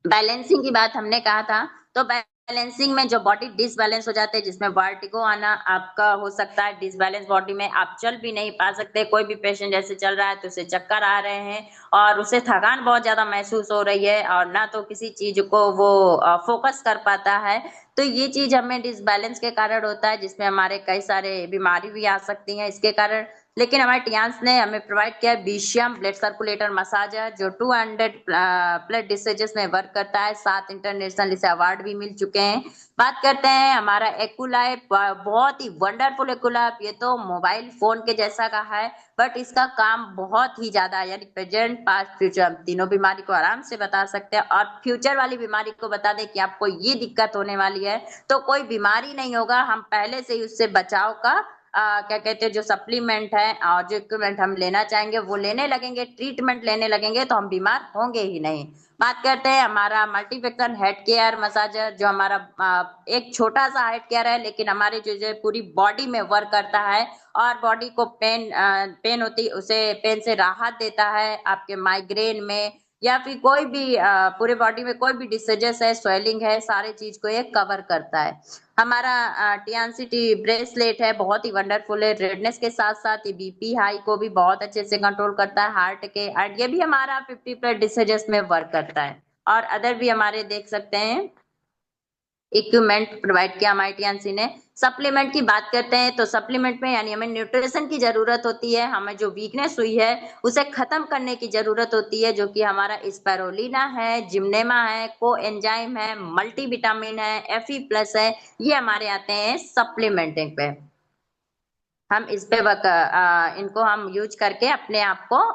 बैलेंसिंग की बात हमने कहा था, तो बैलेंसिंग में जो बॉडी डिसबैलेंस हो जाते हैं, जिसमें वर्टिगो आना आपका हो सकता है, डिसबैलेंस बॉडी में आप चल भी नहीं पा सकते। कोई भी पेशेंट जैसे चल रहा है तो उसे चक्कर आ रहे हैं और उसे थकान बहुत ज्यादा महसूस हो रही है, और ना तो किसी चीज को वो फोकस कर पाता है। तो ये चीज हमें डिसबैलेंस के कारण होता है, जिसमें हमारे कई सारे बीमारी भी आ सकती हैं इसके कारण। लेकिन हमारे टियांस ने हमें प्रोवाइड किया बीशियम ब्लड सर्कुलेटर मसाजर, जो 200+ डिसीजेस में वर्क करता है। 7 इंटरनेशनल इसे अवार्ड भी मिल चुके हैं। बात करते हैं हमारा एक्यूलाइफ, बहुत ही वंडरफुल एक्यूलाइफ। ये तो मोबाइल फोन के जैसा का है, बट इसका काम बहुत ही ज्यादा है, यानी प्रेजेंट पास्ट फ्यूचर हम तीनों बीमारी को आराम से बता सकते हैं। और फ्यूचर वाली बीमारी को बता दें कि आपको ये दिक्कत होने वाली है, तो कोई बीमारी नहीं होगा, हम पहले से ही उससे बचाव का क्या कहते हैं जो सप्लीमेंट है और जो इक्विपमेंट हम लेना चाहेंगे वो लेने लगेंगे, ट्रीटमेंट लेने लगेंगे, तो हम बीमार होंगे ही नहीं। बात करते हैं हमारा मल्टीफंक्शन हेड केयर मसाजर, जो हमारा एक छोटा सा हेड केयर है लेकिन हमारे जो पूरी बॉडी में वर्क करता है और बॉडी को पेन होती उसे पेन से राहत देता है, आपके माइग्रेन में या फिर कोई भी पूरे बॉडी में कोई भी डिसीजेस है, स्वेलिंग है, सारे चीज को ये कवर करता है। हमारा टीएनसीटी ब्रेसलेट है, बहुत ही वंडरफुल है, रेडनेस के साथ साथ ये बीपी हाई को भी बहुत अच्छे से कंट्रोल करता है, हार्ट के, एंड ये भी हमारा 50+ डिसीजेस में वर्क करता है। और अदर भी हमारे देख सकते हैं इक्विपमेंट प्रोवाइड किया हमारे टीएनसी ने। सप्लीमेंट की बात करते हैं तो सप्लीमेंट में यानी हमें न्यूट्रिशन की जरूरत होती है, हमें जो वीकनेस हुई है उसे खत्म करने की जरूरत होती है, जो कि हमारा स्पाइरुलिना है, जिम्नेमा है, को एंजाइम है, मल्टीविटामिन है, Fe+ है, ये हमारे आते हैं सप्लीमेंटिंग पे। हम इस पे इनको हम यूज करके अपने आप को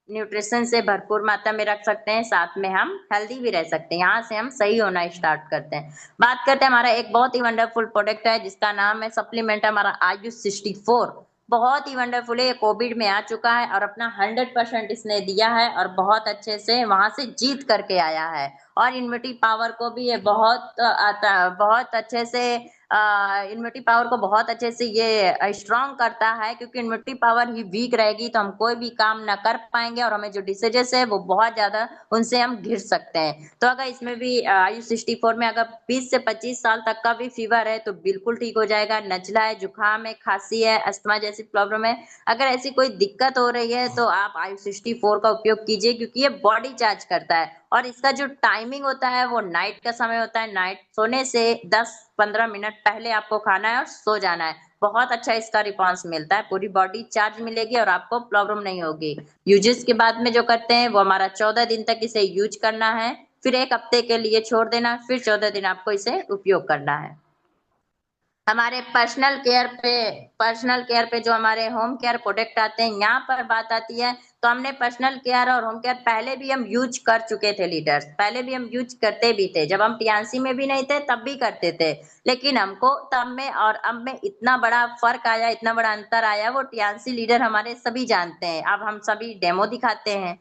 न्यूट्रिशन से भरपूर मात्रा में रख सकते हैं, साथ में हम हेल्दी भी रह सकते हैं। यहाँ से हम सही होना स्टार्ट करते हैं। बात करते हैं हमारा एक बहुत ही वंडरफुल प्रोडक्ट है जिसका नाम है सप्लीमेंट, हमारा आयुष 64। बहुत ही वंडरफुल है, ये कोविड में आ चुका है और अपना 100% इसने दिया है और बहुत अच्छे से वहां से जीत करके आया है। और इम्यूनिटी पावर को भी ये बहुत अच्छे से इम्यूनिटी पावर को बहुत अच्छे से ये स्ट्रांग करता है, क्योंकि इम्यूनिटी पावर ही वीक रहेगी तो हम कोई भी काम ना कर पाएंगे और हमें जो डिसीजेस है वो बहुत ज्यादा उनसे हम घिर सकते हैं। तो अगर इसमें भी आयु 64 में अगर 20 से 25 साल तक का भी फीवर है तो बिल्कुल ठीक हो जाएगा। नजला है, जुकाम है, खांसी है, अस्थमा जैसी प्रॉब्लम है, अगर ऐसी कोई दिक्कत हो रही है तो आप आयु 64 का उपयोग कीजिए, क्योंकि ये बॉडी चार्ज करता है। और इसका जो टाइमिंग होता है वो नाइट का समय होता है, नाइट सोने से 10-15 मिनट पहले आपको खाना है और सो जाना है। बहुत अच्छा इसका रिस्पॉन्स मिलता है, पूरी बॉडी चार्ज मिलेगी और आपको प्रॉब्लम नहीं होगी। यूजेस के बाद में जो करते हैं वो हमारा 14 दिन तक इसे यूज करना है, फिर 1 हफ्ते के लिए छोड़ देना, फिर 14 दिन आपको इसे उपयोग करना है। हमारे पर्सनल केयर पे जो हमारे होम केयर प्रोडक्ट आते हैं, यहाँ पर बात आती है तो हमने पर्सनल केयर और होम केयर पहले भी हम यूज कर चुके थे लीडर्स, पहले भी हम यूज करते भी थे, जब हम टीएनसी में भी नहीं थे तब भी करते थे। लेकिन हमको तब में और अब में इतना बड़ा फर्क आया, इतना बड़ा अंतर आया, वो टीएनसी लीडर हमारे सभी जानते हैं। अब हम सभी डेमो दिखाते हैं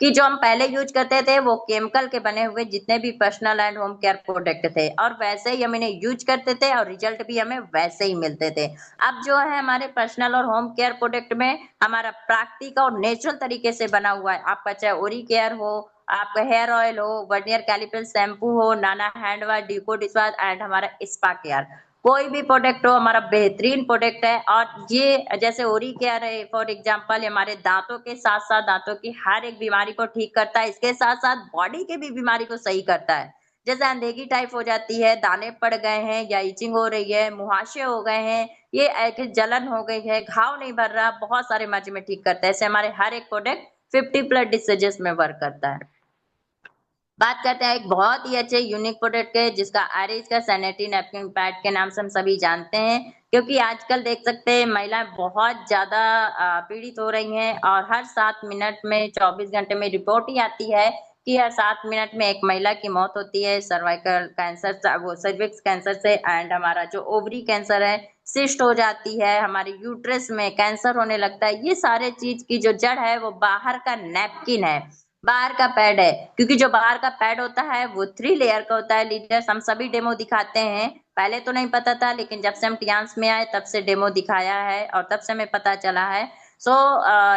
कि जो हम पहले यूज करते थे वो केमिकल के बने हुए जितने भी personal and home care product थे, और वैसे ही हम इन्हें यूज करते थे और रिजल्ट भी हमें वैसे ही मिलते थे। अब जो है हमारे पर्सनल और होम केयर प्रोडक्ट में हमारा प्राकृतिक और नेचुरल तरीके से बना हुआ है। आपका चाहे ओरी केयर हो, आपका हेयर ऑयल हो, वर्नियर कैलिपर शैम्पू हो, नाना हैंड वॉश, डीको डिशवाश एंड हमारा स्पा केयर, कोई भी प्रोडक्ट हो हमारा बेहतरीन प्रोडक्ट है। और ये जैसे ओरी केयर है फॉर एग्जांपल, हमारे दांतों के साथ साथ दांतों की हर एक बीमारी को ठीक करता है, इसके साथ साथ बॉडी के भी बीमारी को सही करता है। जैसे अंधेगी टाइप हो जाती है, दाने पड़ गए हैं या इचिंग हो रही है, मुहासे हो गए हैं, ये एक जलन हो गई है, घाव नहीं भर रहा, बहुत सारे मर्ज में ठीक करता है। ऐसे हमारे हर एक प्रोडक्ट 50+ डिसीजेस में वर्क करता है। बात करते हैं एक बहुत ही अच्छे यूनिक प्रोडक्ट के, जिसका आरिस का सैनिटरी नैपकिन पैड के नाम से हम सभी जानते हैं, क्योंकि आजकल देख सकते हैं महिलाएं बहुत ज्यादा पीड़ित हो रही हैं और हर 7 मिनट में 24 घंटे में रिपोर्ट ही आती है कि हर 7 मिनट में एक महिला की मौत होती है सर्वाइकल कैंसर, वो सर्विक्स कैंसर से, एंड हमारा जो ओवरी कैंसर है, सिस्ट हो जाती है, हमारे यूट्रस में कैंसर होने लगता है। ये सारे चीज की जो जड़ है वो बाहर का नैपकिन है, बाहर का पैड है, क्योंकि जो बाहर का पैड होता है वो 3 लेयर का होता है। लीडर्स हम सभी डेमो दिखाते हैं, पहले तो नहीं पता था लेकिन जब से हम टियांस में आए तब से डेमो दिखाया है और तब से हमें पता चला है। सो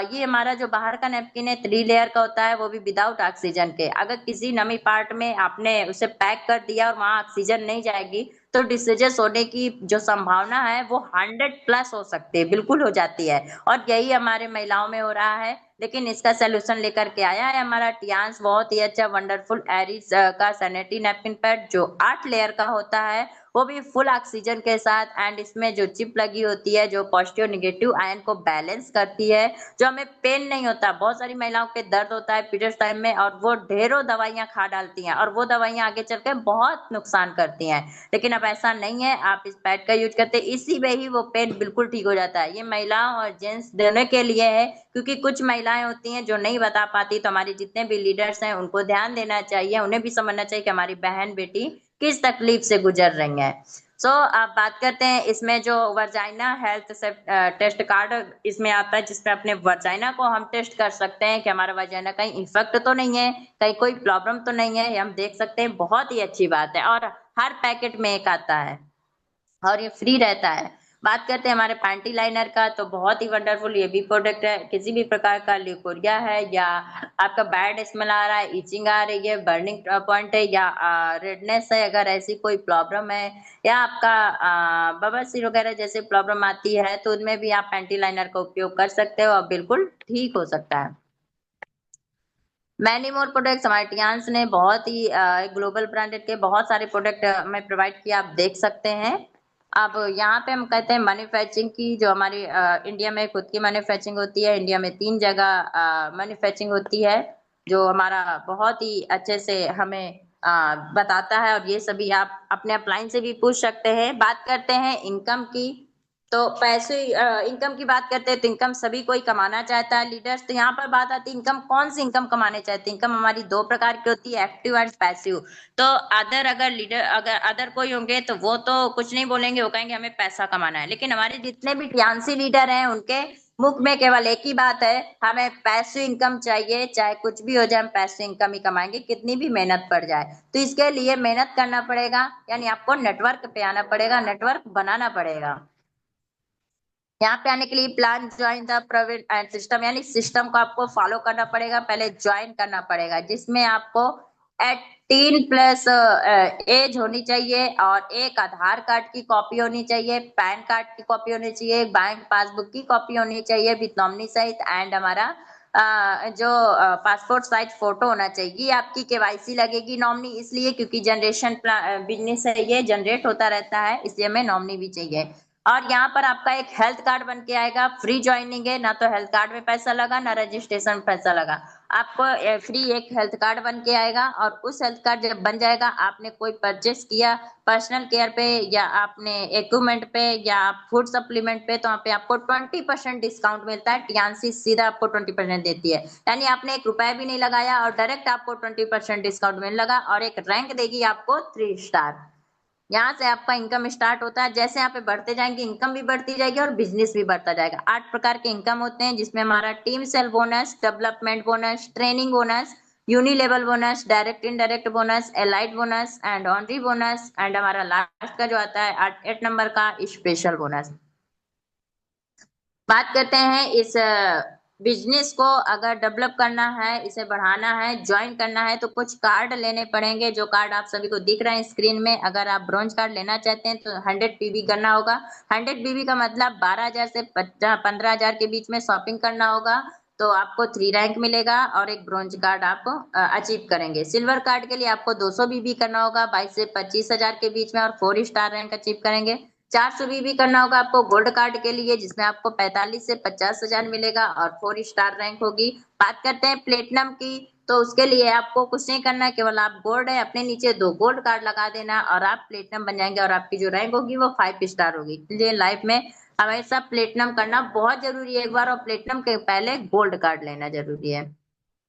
ये हमारा जो बाहर का नैपकिन है 3 लेयर का होता है, वो भी विदाउट ऑक्सीजन के। अगर किसी नमी पार्ट में आपने उसे पैक कर दिया और वहां ऑक्सीजन नहीं जाएगी तो डिसीजेस होने की जो संभावना है वो 100+ हो सकती है, बिल्कुल हो जाती है। और यही हमारे महिलाओं में हो रहा है, लेकिन इसका सोल्यूशन लेकर के आया है हमारा टियांस, बहुत ही अच्छा वंडरफुल एरिस का सैनिटरी नैपकिन पैड, जो 8 लेयर का होता है, वो भी फुल ऑक्सीजन के साथ, एंड इसमें जो चिप लगी होती है जो पॉजिटिव नेगेटिव आयन को बैलेंस करती है, जो हमें पेन नहीं होता। बहुत सारी महिलाओं के दर्द होता है पीरियड्स टाइम में और वो ढेरों दवाइयां खा डालती हैं और वो दवाइयां आगे चलकर बहुत नुकसान करती हैं, लेकिन अब ऐसा नहीं है। आप इस पैड का यूज करते हैं, इसी में ही वो पेन बिल्कुल ठीक हो जाता है। ये महिलाओं और जेंट्स दोनों के लिए है, क्योंकि कुछ महिलाएं होती हैं जो नहीं बता पाती, तो हमारे जितने भी लीडर्स हैं उनको ध्यान देना चाहिए, उन्हें भी समझना चाहिए कि हमारी बहन बेटी किस तकलीफ से गुजर रही हैं। आप बात करते हैं इसमें जो वर्जाइना हेल्थ से टेस्ट कार्ड इसमें आता है, जिसमें अपने वर्जाइना को हम टेस्ट कर सकते हैं कि हमारा वर्जाइना कहीं इन्फेक्ट तो नहीं है, कहीं कोई प्रॉब्लम तो नहीं है, ये हम देख सकते हैं। बहुत ही अच्छी बात है। और हर पैकेट में एक आता है और ये फ्री रहता है। बात करते हैं हमारे पैंटी लाइनर का, तो बहुत ही वंडरफुल ये भी प्रोडक्ट है। किसी भी प्रकार का ल्यूकोरिया है, या आपका बैड स्मेल आ रहा है, इचिंग आ रही है, बर्निंग पॉइंट है, या रेडनेस है, अगर ऐसी कोई प्रॉब्लम है, या आपका बवासीर वगैरह जैसे प्रॉब्लम आती है, तो उनमें भी आप पैंटी लाइनर का उपयोग कर सकते हो और बिल्कुल ठीक हो सकता है। मैनी मोर प्रोडक्ट्स हमारे टियान्स ने बहुत ही ग्लोबल ब्रांडेड के बहुत सारे प्रोडक्ट हमें प्रोवाइड किया, आप देख सकते हैं। अब यहाँ पे हम कहते हैं मैन्युफैक्चरिंग की, जो हमारी इंडिया में खुद की मैन्युफैक्चरिंग होती है। इंडिया में 3 जगह मैन्युफैक्चरिंग होती है, जो हमारा बहुत ही अच्छे से हमें बताता है। और ये सभी आप अपने अपलाइन से भी पूछ सकते हैं। बात करते हैं इनकम की, तो पैसे इनकम की बात करते हैं तो इनकम सभी कोई कमाना चाहता है लीडर्स। तो यहाँ पर बात आती है इनकम, कौन सी इनकम कमाने चाहते हैं। इनकम हमारी 2 प्रकार की होती है, एक्टिव एंड पैसिव। तो अगर लीडर अगर अदर कोई होंगे तो वो तो कुछ नहीं बोलेंगे, वो कहेंगे हमें पैसा कमाना है। लेकिन हमारे जितने भी टियान्सी लीडर हैं उनके मुख में केवल एक ही बात है, हमें पैसिव इनकम चाहिए, चाहे कुछ भी हो जाए हम पैसिव इनकम ही कमाएंगे, कितनी भी मेहनत पड़ जाए। तो इसके लिए मेहनत करना पड़ेगा, यानी आपको नेटवर्क पे आना पड़ेगा, नेटवर्क बनाना पड़ेगा। यहाँ पे आने के लिए plan join the Praveen and system, यानी सिस्टम को आपको फॉलो करना पड़ेगा, पहले ज्वाइन करना पड़ेगा, जिसमें आपको 18+ एज होनी चाहिए, और एक आधार कार्ड की कॉपी होनी चाहिए, पैन कार्ड की कॉपी होनी चाहिए, बैंक पासबुक की कॉपी होनी चाहिए विद नॉमिनी सहित, एंड हमारा जो पासपोर्ट साइज फोटो होना चाहिए। आपकी केवाईसी लगेगी नॉमिनी इसलिए क्योंकि जनरेशन बिजनेस है, ये जनरेट होता रहता है, इसलिए हमें नॉमिनी भी चाहिए। और यहाँ पर आपका एक हेल्थ कार्ड बन के आएगा, फ्री ज्वाइनिंग है, ना तो हेल्थ कार्ड में पैसा लगा ना रजिस्ट्रेशन में पैसा लगा। आपको फ्री एक हेल्थ कार्ड बन के आएगा, और उस हेल्थ कार्ड जब बन जाएगा, आपने कोई परचेस किया पर्सनल केयर पे, या आपने इक्विपमेंट पे, या फूड सप्लीमेंट पे, तो वहाँ पे आपको 20% डिस्काउंट मिलता है। टियान्सी सीधा आपको 20% देती है, यानी आपने 1 रुपया भी नहीं लगाया और डायरेक्ट आपको 20% डिस्काउंट मिलने लगा, और एक रैंक देगी आपको 3 स्टार। यहाँ से आपका इनकम स्टार्ट होता है। जैसे यहाँ पे बढ़ते जाएंगे इनकम भी बढ़ती जाएगी और बिजनेस भी बढ़ता जाएगा। 8 प्रकार के इनकम होते हैं, जिसमें हमारा team sale bonus, development bonus, training bonus, uni level bonus, direct indirect bonus, allied bonus and honorary bonus, and हमारा लास्ट का जो आता है 8 नंबर का स्पेशल बोनस। बात करते हैं इस बिजनेस को अगर डेवलप करना है, इसे बढ़ाना है, ज्वाइन करना है, तो कुछ कार्ड लेने पड़ेंगे, जो कार्ड आप सभी को दिख रहे हैं स्क्रीन में। अगर आप ब्रॉन्ज कार्ड लेना चाहते हैं तो 100 पीबी करना होगा। 100 पीबी का मतलब 12,000 से 15,000 के बीच में शॉपिंग करना होगा, तो आपको 3 रैंक मिलेगा और एक ब्रॉन्ज कार्ड आप अचीव करेंगे। सिल्वर कार्ड के लिए आपको 200 बीबी करना होगा 22 से 25,000 के बीच में, और 4 स्टार रैंक अचीव करेंगे। 400 बीबी करना होगा आपको गोल्ड कार्ड के लिए, जिसमें आपको 45 से 50,000 मिलेगा और 4 स्टार रैंक होगी। बात करते हैं प्लेटिनम की, तो उसके लिए आपको कुछ नहीं करना है, केवल आप गोल्ड है अपने नीचे 2 गोल्ड कार्ड लगा देना और आप प्लेटिनम बन जाएंगे, और आपकी जो रैंक होगी वो 5 स्टार होगी। इसलिए लाइफ में हमेशा प्लेटिनम करना बहुत जरूरी है एक बार, और प्लेटिनम के पहले गोल्ड कार्ड लेना जरूरी है।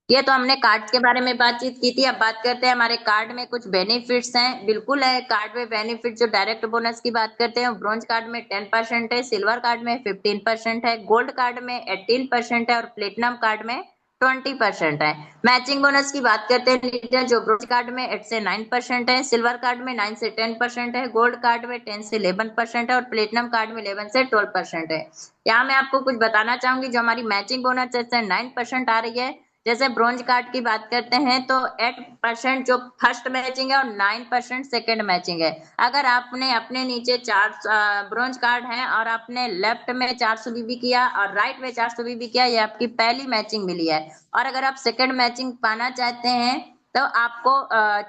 ये तो हमने कार्ड के बारे में बातचीत की थी। अब बात करते हैं हमारे कार्ड में कुछ बेनिफिट्स हैं। बिल्कुल है, कार्ड में बेनिफिट जो डायरेक्ट बोनस की बात करते हैं, ब्रॉन्ज कार्ड में 10% है, सिल्वर कार्ड में 15% है, गोल्ड कार्ड में 18% है, और प्लेटिनम कार्ड में 20% है। मैचिंग बोनस की बात करते हैं लीडर, जो ब्रॉन्ज कार्ड में 8 से 9% है, सिल्वर कार्ड में 9 से 10% है, गोल्ड कार्ड में 10 से 11% है, और प्लेटिनम कार्ड में 11 से 12% है। यहाँ मैं आपको कुछ बताना चाहूंगी, जो हमारी मैचिंग बोनस जैसे 9% आ रही है। जैसे ब्रॉन्ज कार्ड की बात करते हैं तो 8% जो फर्स्ट मैचिंग है और 9% सेकेंड मैचिंग है। अगर आपने अपने नीचे 4 ब्रॉन्ज कार्ड है और आपने लेफ्ट में 400 बीबी किया और राइट में 400 बीबी किया, ये आपकी पहली मैचिंग मिली है। और अगर आप सेकेंड मैचिंग पाना चाहते हैं तो आपको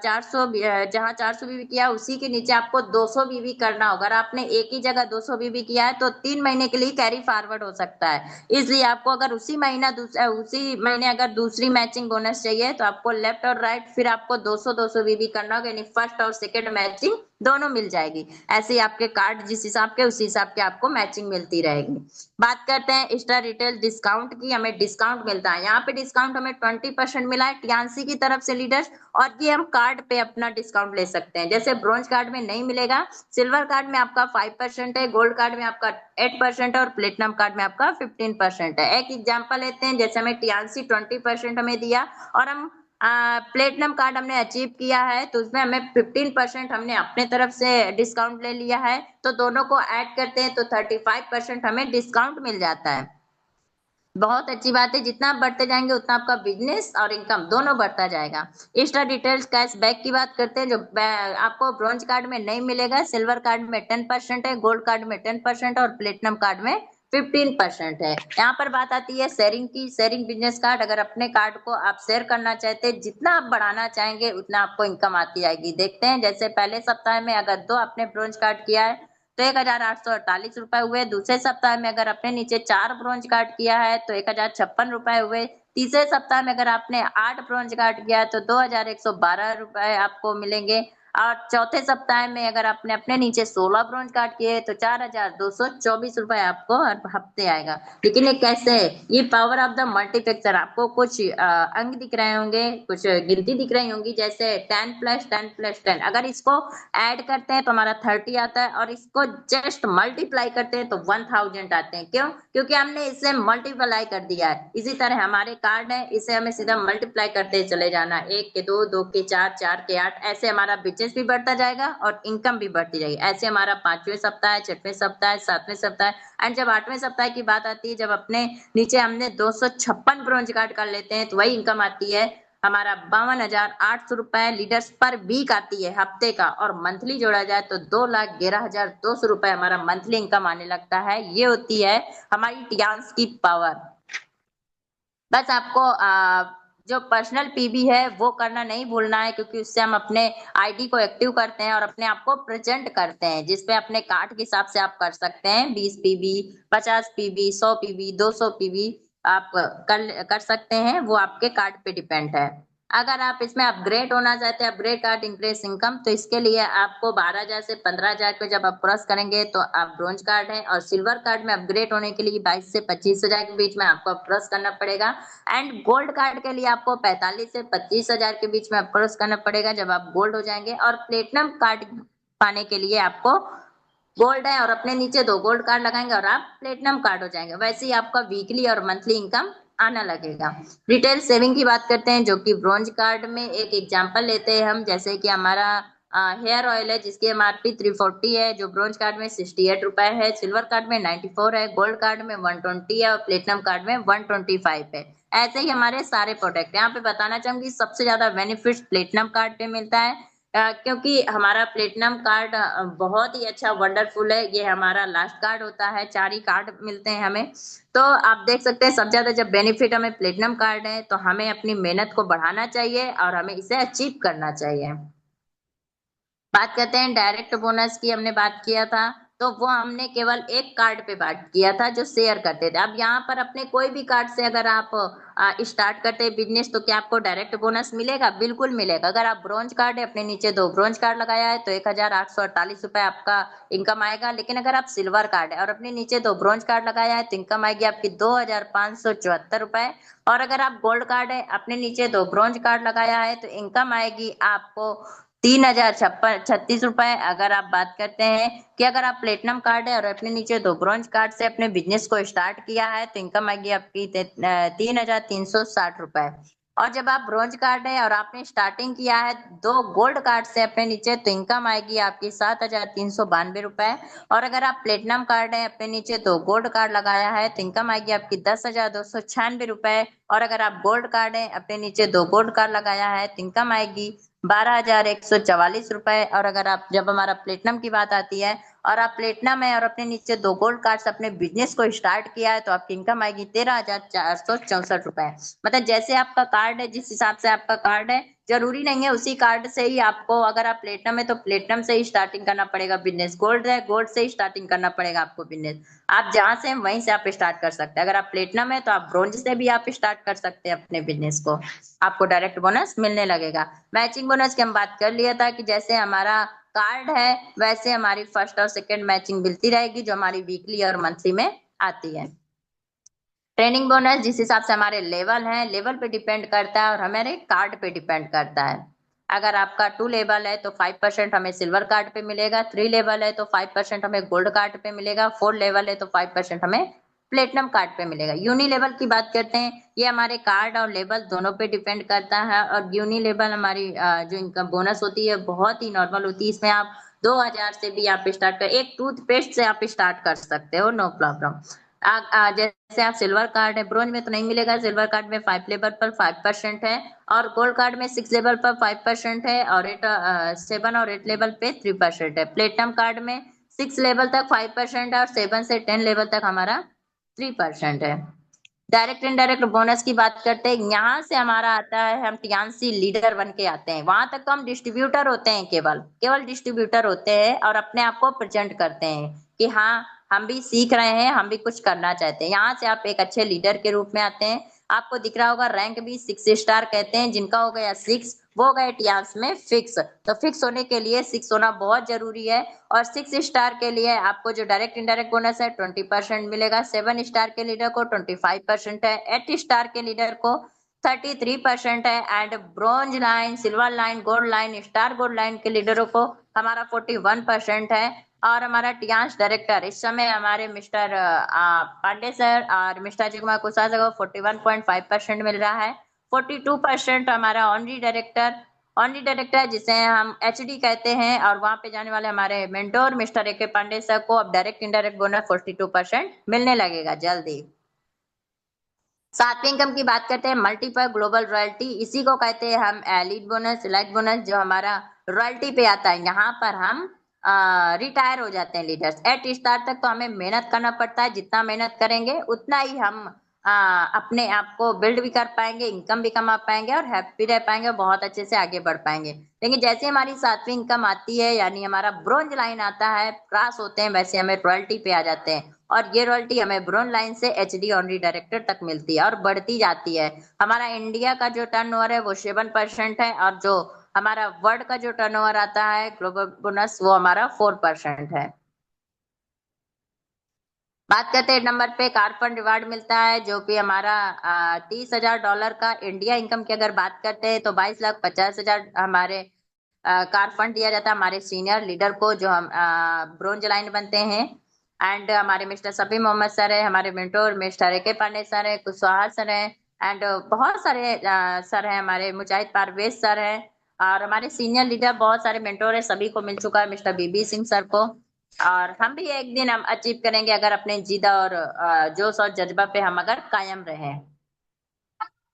400 जहां 400 बीबी किया उसी के नीचे आपको 200 बीबी करना होगा। अगर आपने एक ही जगह 200 बीबी किया है तो 3 महीने के लिए कैरी फॉरवर्ड हो सकता है। इसलिए आपको अगर उसी महीने अगर दूसरी मैचिंग बोनस चाहिए तो आपको लेफ्ट और राइट फिर आपको 200 200 बीबी करना होगा, यानी फर्स्ट और सेकेंड मैचिंग दोनों मिल जाएगी। ऐसे ही आपके कार्ड जिस हिसाब के उसी हिसाब के आपको मैचिंग मिलती रहेगी। बात करते हैं स्टार रिटेल डिस्काउंट की। हमें डिस्काउंट मिलता है, यहाँ पे डिस्काउंट हमें 20% मिला है टीएनसी की तरफ से लीडर्स, और ये हम कार्ड पे अपना डिस्काउंट ले सकते हैं। जैसे ब्रॉन्ज कार्ड में नहीं मिलेगा, सिल्वर कार्ड में आपका 5% है, गोल्ड कार्ड में आपका 8% है और प्लेटिनम कार्ड में आपका 15% है। एक एग्जांपल लेते हैं, जैसे हमें टीएनसी 20% हमें दिया और हम प्लेटिनम कार्ड हमने अचीव किया है, तो उसमें हमें 15% हमने अपने तरफ से डिस्काउंट ले लिया है, तो दोनों को ऐड करते हैं तो 35% हमें डिस्काउंट मिल जाता है। बहुत अच्छी बात है, जितना आप बढ़ते जाएंगे उतना आपका बिजनेस और इनकम दोनों बढ़ता जाएगा। एक्स्ट्रा डिटेल्स कैशबैक की बात करते हैं, जो आपको ब्रॉन्ज कार्ड में नहीं मिलेगा। सिल्वर कार्ड में 10% है, गोल्ड कार्ड में 10% और प्लेटिनम कार्ड में 15% है। यहाँ पर बात आती है शेयरिंग की। शेयरिंग बिजनेस कार्ड, अगर अपने कार्ड को आप शेयर करना चाहते हैं, जितना आप बढ़ाना चाहेंगे उतना आपको इनकम आती जाएगी। देखते हैं, जैसे पहले सप्ताह में अगर 2 आपने ब्रॉन्ज कार्ड किया है तो 1,848 रुपए हुए। दूसरे सप्ताह में अगर आपने नीचे 4 ब्रॉन्ज कार्ड किया है तो 1,056 रुपए हुए। तीसरे सप्ताह में अगर आपने 8 ब्रॉन्ज कार्ड किया है तो 2,112 रुपए आपको मिलेंगे। और चौथे सप्ताह में अगर आपने अपने नीचे 16 ब्रॉन्ज कार्ड किए तो 4,224 रुपए आपको हर हफ्ते आएगा। लेकिन ये कैसे है? ये पावर ऑफ द मल्टीप्लेक्सर। आपको कुछ अंक दिख रहे होंगे, कुछ गिनती दिख रही होंगी, जैसे 10 + 10 + 10। अगर इसको ऐड करते हैं तो हमारा 30 आता है, और इसको जस्ट मल्टीप्लाई करते हैं तो 1000 आते हैं। क्यों? क्योंकि हमने इसे मल्टीप्लाई कर दिया है। इसी तरह हमारे कार्ड है, इसे हमें सीधा मल्टीप्लाई करते चले जाना। 1 के 2, 2 के 4, 4 के 8, ऐसे हमारा बिजनेस भी बढ़ता जाएगा और इनकम भी बढ़ती जाएगी। ऐसे हमारा 5वें सप्ताह, 6वें सप्ताह, 7वें सप्ताह एंड जब 8वें सप्ताह की बात आती है, जब अपने नीचे हमने 256 ब्रॉन्ज कार्ड कर लेते हैं तो वही इनकम आती है हमारा 52,800 रुपए लीडर्स पर वीक आती है हफ्ते का। और मंथली जोड़ा जाए तो 2,11,200 रुपए हमारा मंथली इनकम आने लगता है। ये होती है हमारी टियांस की पावर। बस आपको जो पर्सनल पीबी है वो करना नहीं भूलना है, क्योंकि उससे हम अपने आईडी को एक्टिव करते हैं और अपने आप को प्रेजेंट करते हैं, जिसपे अपने कार्ड के हिसाब से आप कर सकते हैं। 20 पीबी, 50 पीबी, 100 पीबी, 200 पीबी आप कर सकते हैं। वो आपके कार्ड पे डिपेंड है। अगर आप इसमें अपग्रेड होना चाहते हैं, अपग्रेड कार्ड इंक्रीज इनकम, तो इसके लिए आपको 12,000 से 15,000 को जब आप क्रॉस करेंगे तो आप ब्रॉन्ज कार्ड है, और सिल्वर कार्ड में अपग्रेड होने के लिए 22 से 25,000 के बीच में आपको क्रॉस करना पड़ेगा। एंड गोल्ड कार्ड के लिए आपको 45 से 25,000 के बीच में आप क्रॉस करना पड़ेगा जब आप गोल्ड हो जाएंगे। और प्लेटिनम कार्ड पाने के लिए आपको गोल्ड है और अपने नीचे 2 गोल्ड कार्ड लगाएंगे और आप प्लेटिनम कार्ड हो जाएंगे। वैसे ही आपका वीकली और मंथली इनकम आना लगेगा। रिटेल सेविंग की बात करते हैं, जो कि ब्रॉन्ज कार्ड में एक एग्जांपल लेते हैं हम, जैसे कि हमारा हेयर ऑयल है जिसकी एमआरपी 340 है, जो ब्रॉन्ज कार्ड में 68 रुपए है, सिल्वर कार्ड में 94 है, गोल्ड कार्ड में 120 है और प्लेटिनम कार्ड में 125 है। ऐसे ही हमारे सारे प्रोडक्ट। यहाँ पे बताना चाहूंगी सबसे ज्यादा बेनिफिट प्लेटिनम कार्ड पे मिलता है, क्योंकि हमारा प्लेटिनम कार्ड बहुत ही अच्छा वंडरफुल है। ये हमारा लास्ट कार्ड होता है, 4 ही कार्ड मिलते हैं हमें। तो आप देख सकते हैं सबसे ज्यादा जब बेनिफिट हमें प्लेटिनम कार्ड है, तो हमें अपनी मेहनत को बढ़ाना चाहिए और हमें इसे अचीव करना चाहिए। बात करते हैं डायरेक्ट बोनस की। हमने बात किया था तो वो हमने केवल एक कार्ड पे बात किया था जो शेयर करते थे। अब यहाँ पर अपने कोई भी कार्ड से अगर आप स्टार्ट करते हैं बिजनेस, तो क्या आपको डायरेक्ट बोनस मिलेगा? बिल्कुल मिलेगा। अगर आप ब्रॉन्ज कार्ड है, अपने नीचे 2 ब्रॉन्ज कार्ड लगाया है तो 1,848 रुपए आपका इनकम आएगा। लेकिन अगर आप सिल्वर कार्ड है और अपने नीचे 2 ब्रॉन्ज कार्ड लगाया है तो इनकम आएगी आपकी 2,574 रुपए। और अगर आप गोल्ड कार्ड है, अपने नीचे 2 ब्रॉन्ज कार्ड लगाया है तो इनकम आएगी आपको 3,036 रुपए। अगर आप बात करते हैं कि अगर आप प्लेटिनम कार्ड है और अपने नीचे 2 ब्रॉन्ज कार्ड से अपने बिजनेस को स्टार्ट किया है तो इनकम आएगी आपकी 3,360 रुपए। और जब आप ब्रॉन्ज कार्ड है और आपने स्टार्टिंग किया है 2 गोल्ड कार्ड से अपने नीचे, तो इनकम आएगी आपकी 7,392 रुपए। और अगर आप प्लेटिनम कार्ड है, अपने नीचे 2 गोल्ड कार्ड लगाया है तो इनकम आएगी आपकी 10,296 रुपए। और अगर आप गोल्ड कार्ड है, अपने नीचे 2 गोल्ड कार्ड लगाया है तो इनकम आएगी 12,144 रुपए। और अगर आप जब हमारा प्लेटिनम की बात आती है और आप प्लेटिनम है और अपने नीचे 2 गोल्ड कार्ड से अपने बिजनेस को स्टार्ट किया है तो आपकी इनकम आएगी 13,464 रुपए। मतलब जैसे आपका कार्ड है, जिस हिसाब से आपका कार्ड है, जरूरी नहीं है उसी कार्ड से ही आपको, अगर आप प्लेटिनम है तो प्लेटिनम से ही स्टार्टिंग करना पड़ेगा बिजनेस, गोल्ड है गोल्ड से ही स्टार्टिंग करना पड़ेगा आपको बिजनेस। आप जहां से वहीं से आप स्टार्ट कर सकते हैं। अगर आप प्लेटिनम है तो आप ब्रोंज से भी आप स्टार्ट कर सकते हैं अपने बिजनेस को, आपको डायरेक्ट बोनस मिलने लगेगा। मैचिंग बोनस की हम बात कर लिया था कि जैसे हमारा कार्ड है वैसे हमारी फर्स्ट और सेकंड मैचिंग मिलती रहेगी, जो हमारी वीकली और मंथली में आती है। ट्रेनिंग बोनस जिस हिसाब से हमारे लेवल है, लेवल पे डिपेंड करता है और हमारे कार्ड पे डिपेंड करता है। अगर आपका 2 लेवल है तो 5% हमें सिल्वर कार्ड पे मिलेगा, 3 लेवल है तो 5% हमें गोल्ड कार्ड पे मिलेगा, 4 लेवल है तो 5% हमें प्लेटिनम कार्ड पे मिलेगा। यूनी लेवल की बात करते हैं, ये हमारे कार्ड और लेवल दोनों पे डिपेंड करता है। और यूनी लेवल हमारी जो इनकम बोनस होती है बहुत ही नॉर्मल होती है, इसमें आप 2000 से भी आप स्टार्ट कर, एक टूथपेस्ट से आप स्टार्ट कर सकते हो, नो प्रॉब्लम। जैसे आप सिल्वर कार्ड है, ब्रोंज में तो नहीं मिलेगा, सिल्वर कार्ड में 5 लेवल पर 5% है, और गोल्ड कार्ड में 6 लेवल पर 5% है, और 7 और 8 लेवल पे 3% है। प्लेटिनम कार्ड में 6 लेवल तक 5% है और 7 से 10 लेवल तक हमारा 3% है। डायरेक्ट इनडायरेक्ट बोनस की बात करते हैं, यहाँ से हमारा आता है, हम टीएनसी लीडर बन के आते हैं, वहां तक तो हम डिस्ट्रीब्यूटर होते हैं, केवल केवल डिस्ट्रीब्यूटर होते हैं और अपने आप को प्रेजेंट करते हैं कि हाँ हम भी सीख रहे हैं, हम भी कुछ करना चाहते हैं। यहाँ से आप एक अच्छे लीडर के रूप में आते हैं। आपको दिख रहा होगा रैंक भी 6 स्टार कहते हैं, जिनका हो गया 6 वो गए टीआरस में फिक्स। तो फिक्स होने के लिए 6 होना बहुत जरूरी है। और 6 स्टार के लिए आपको जो डायरेक्ट इनडायरेक्ट बोनस है 20% मिलेगा, 7 स्टार के लीडर को 25% है, 8 स्टार के लीडर को 33% है, and bronze line, silver line, gold line, star gold line के लीडरों को हमारा 41% है। और हमारा टियांश डायरेक्टर इस समय हमारे मिस्टर पांडे सर और मिस्टर अजय कुमार कुशवाहा सर को 41.5% मिल रहा है। 42% हमारा ऑनरी डायरेक्टर जिसे हम एचडी कहते हैं, और वहां पे जाने वाले हमारे मेंटोर मिस्टर ए के पांडे सर को अब डायरेक्ट इनडायरेक्ट बोनस 42% मिलने लगेगा जल्दी। सातवीं इनकम की बात करते हैं, मल्टीपल ग्लोबल रॉयल्टी, इसी को कहते हैं हम लीड बोनस, सिलेक्ट बोनस, जो हमारा रॉयल्टी पे आता है। यहाँ पर हम रिटायर हो जाते हैं लीडर्स। 8 स्टार तक तो हमें मेहनत करना पड़ता है, जितना मेहनत करेंगे उतना ही हम अपने आप को बिल्ड भी कर पाएंगे, इनकम भी कमा पाएंगे और हैप्पी रह पाएंगे, बहुत अच्छे से आगे बढ़ पाएंगे। लेकिन जैसे हमारी सातवीं इनकम आती है, यानी हमारा ब्रोंज लाइन आता है, क्रॉस होते हैं, वैसे हमें रॉयल्टी पे आ जाते हैं। और ये रॉयल्टी हमें ब्रोन लाइन से एचडी ऑनरी डायरेक्टर तक मिलती है और बढ़ती जाती है। हमारा इंडिया का जो टर्नओवर है वो 7% है, और जो हमारा वर्ल्ड का जो टर्नओवर आता है ग्लोबल बोनस वो हमारा 4% है। बात करते हैं नंबर पे, कार फंड रिवार्ड मिलता है जो कि हमारा $30,000 का। इंडिया इनकम की अगर बात करते हैं तो 22,50,000 हमारे कार फंड दिया जाता है हमारे सीनियर लीडर को, जो हम ब्रोंज लाइन बनते हैं। एंड हमारे मिस्टर सफी मोहम्मद सर है, हमारे मेंटोर मिस्टर ए के पांडे सर है, कुशवाहा सर है, एंड बहुत सारे सर हैं, हमारे मुजाहिद पारवेज सर है, और हमारे सीनियर लीडर बहुत सारे मेंटोर है, सभी को मिल चुका है, मिस्टर बीबी सिंह सर को। और हम भी एक दिन हम अचीव करेंगे अगर अपने जिद और जोश और जज्बा पे हम अगर कायम रहे।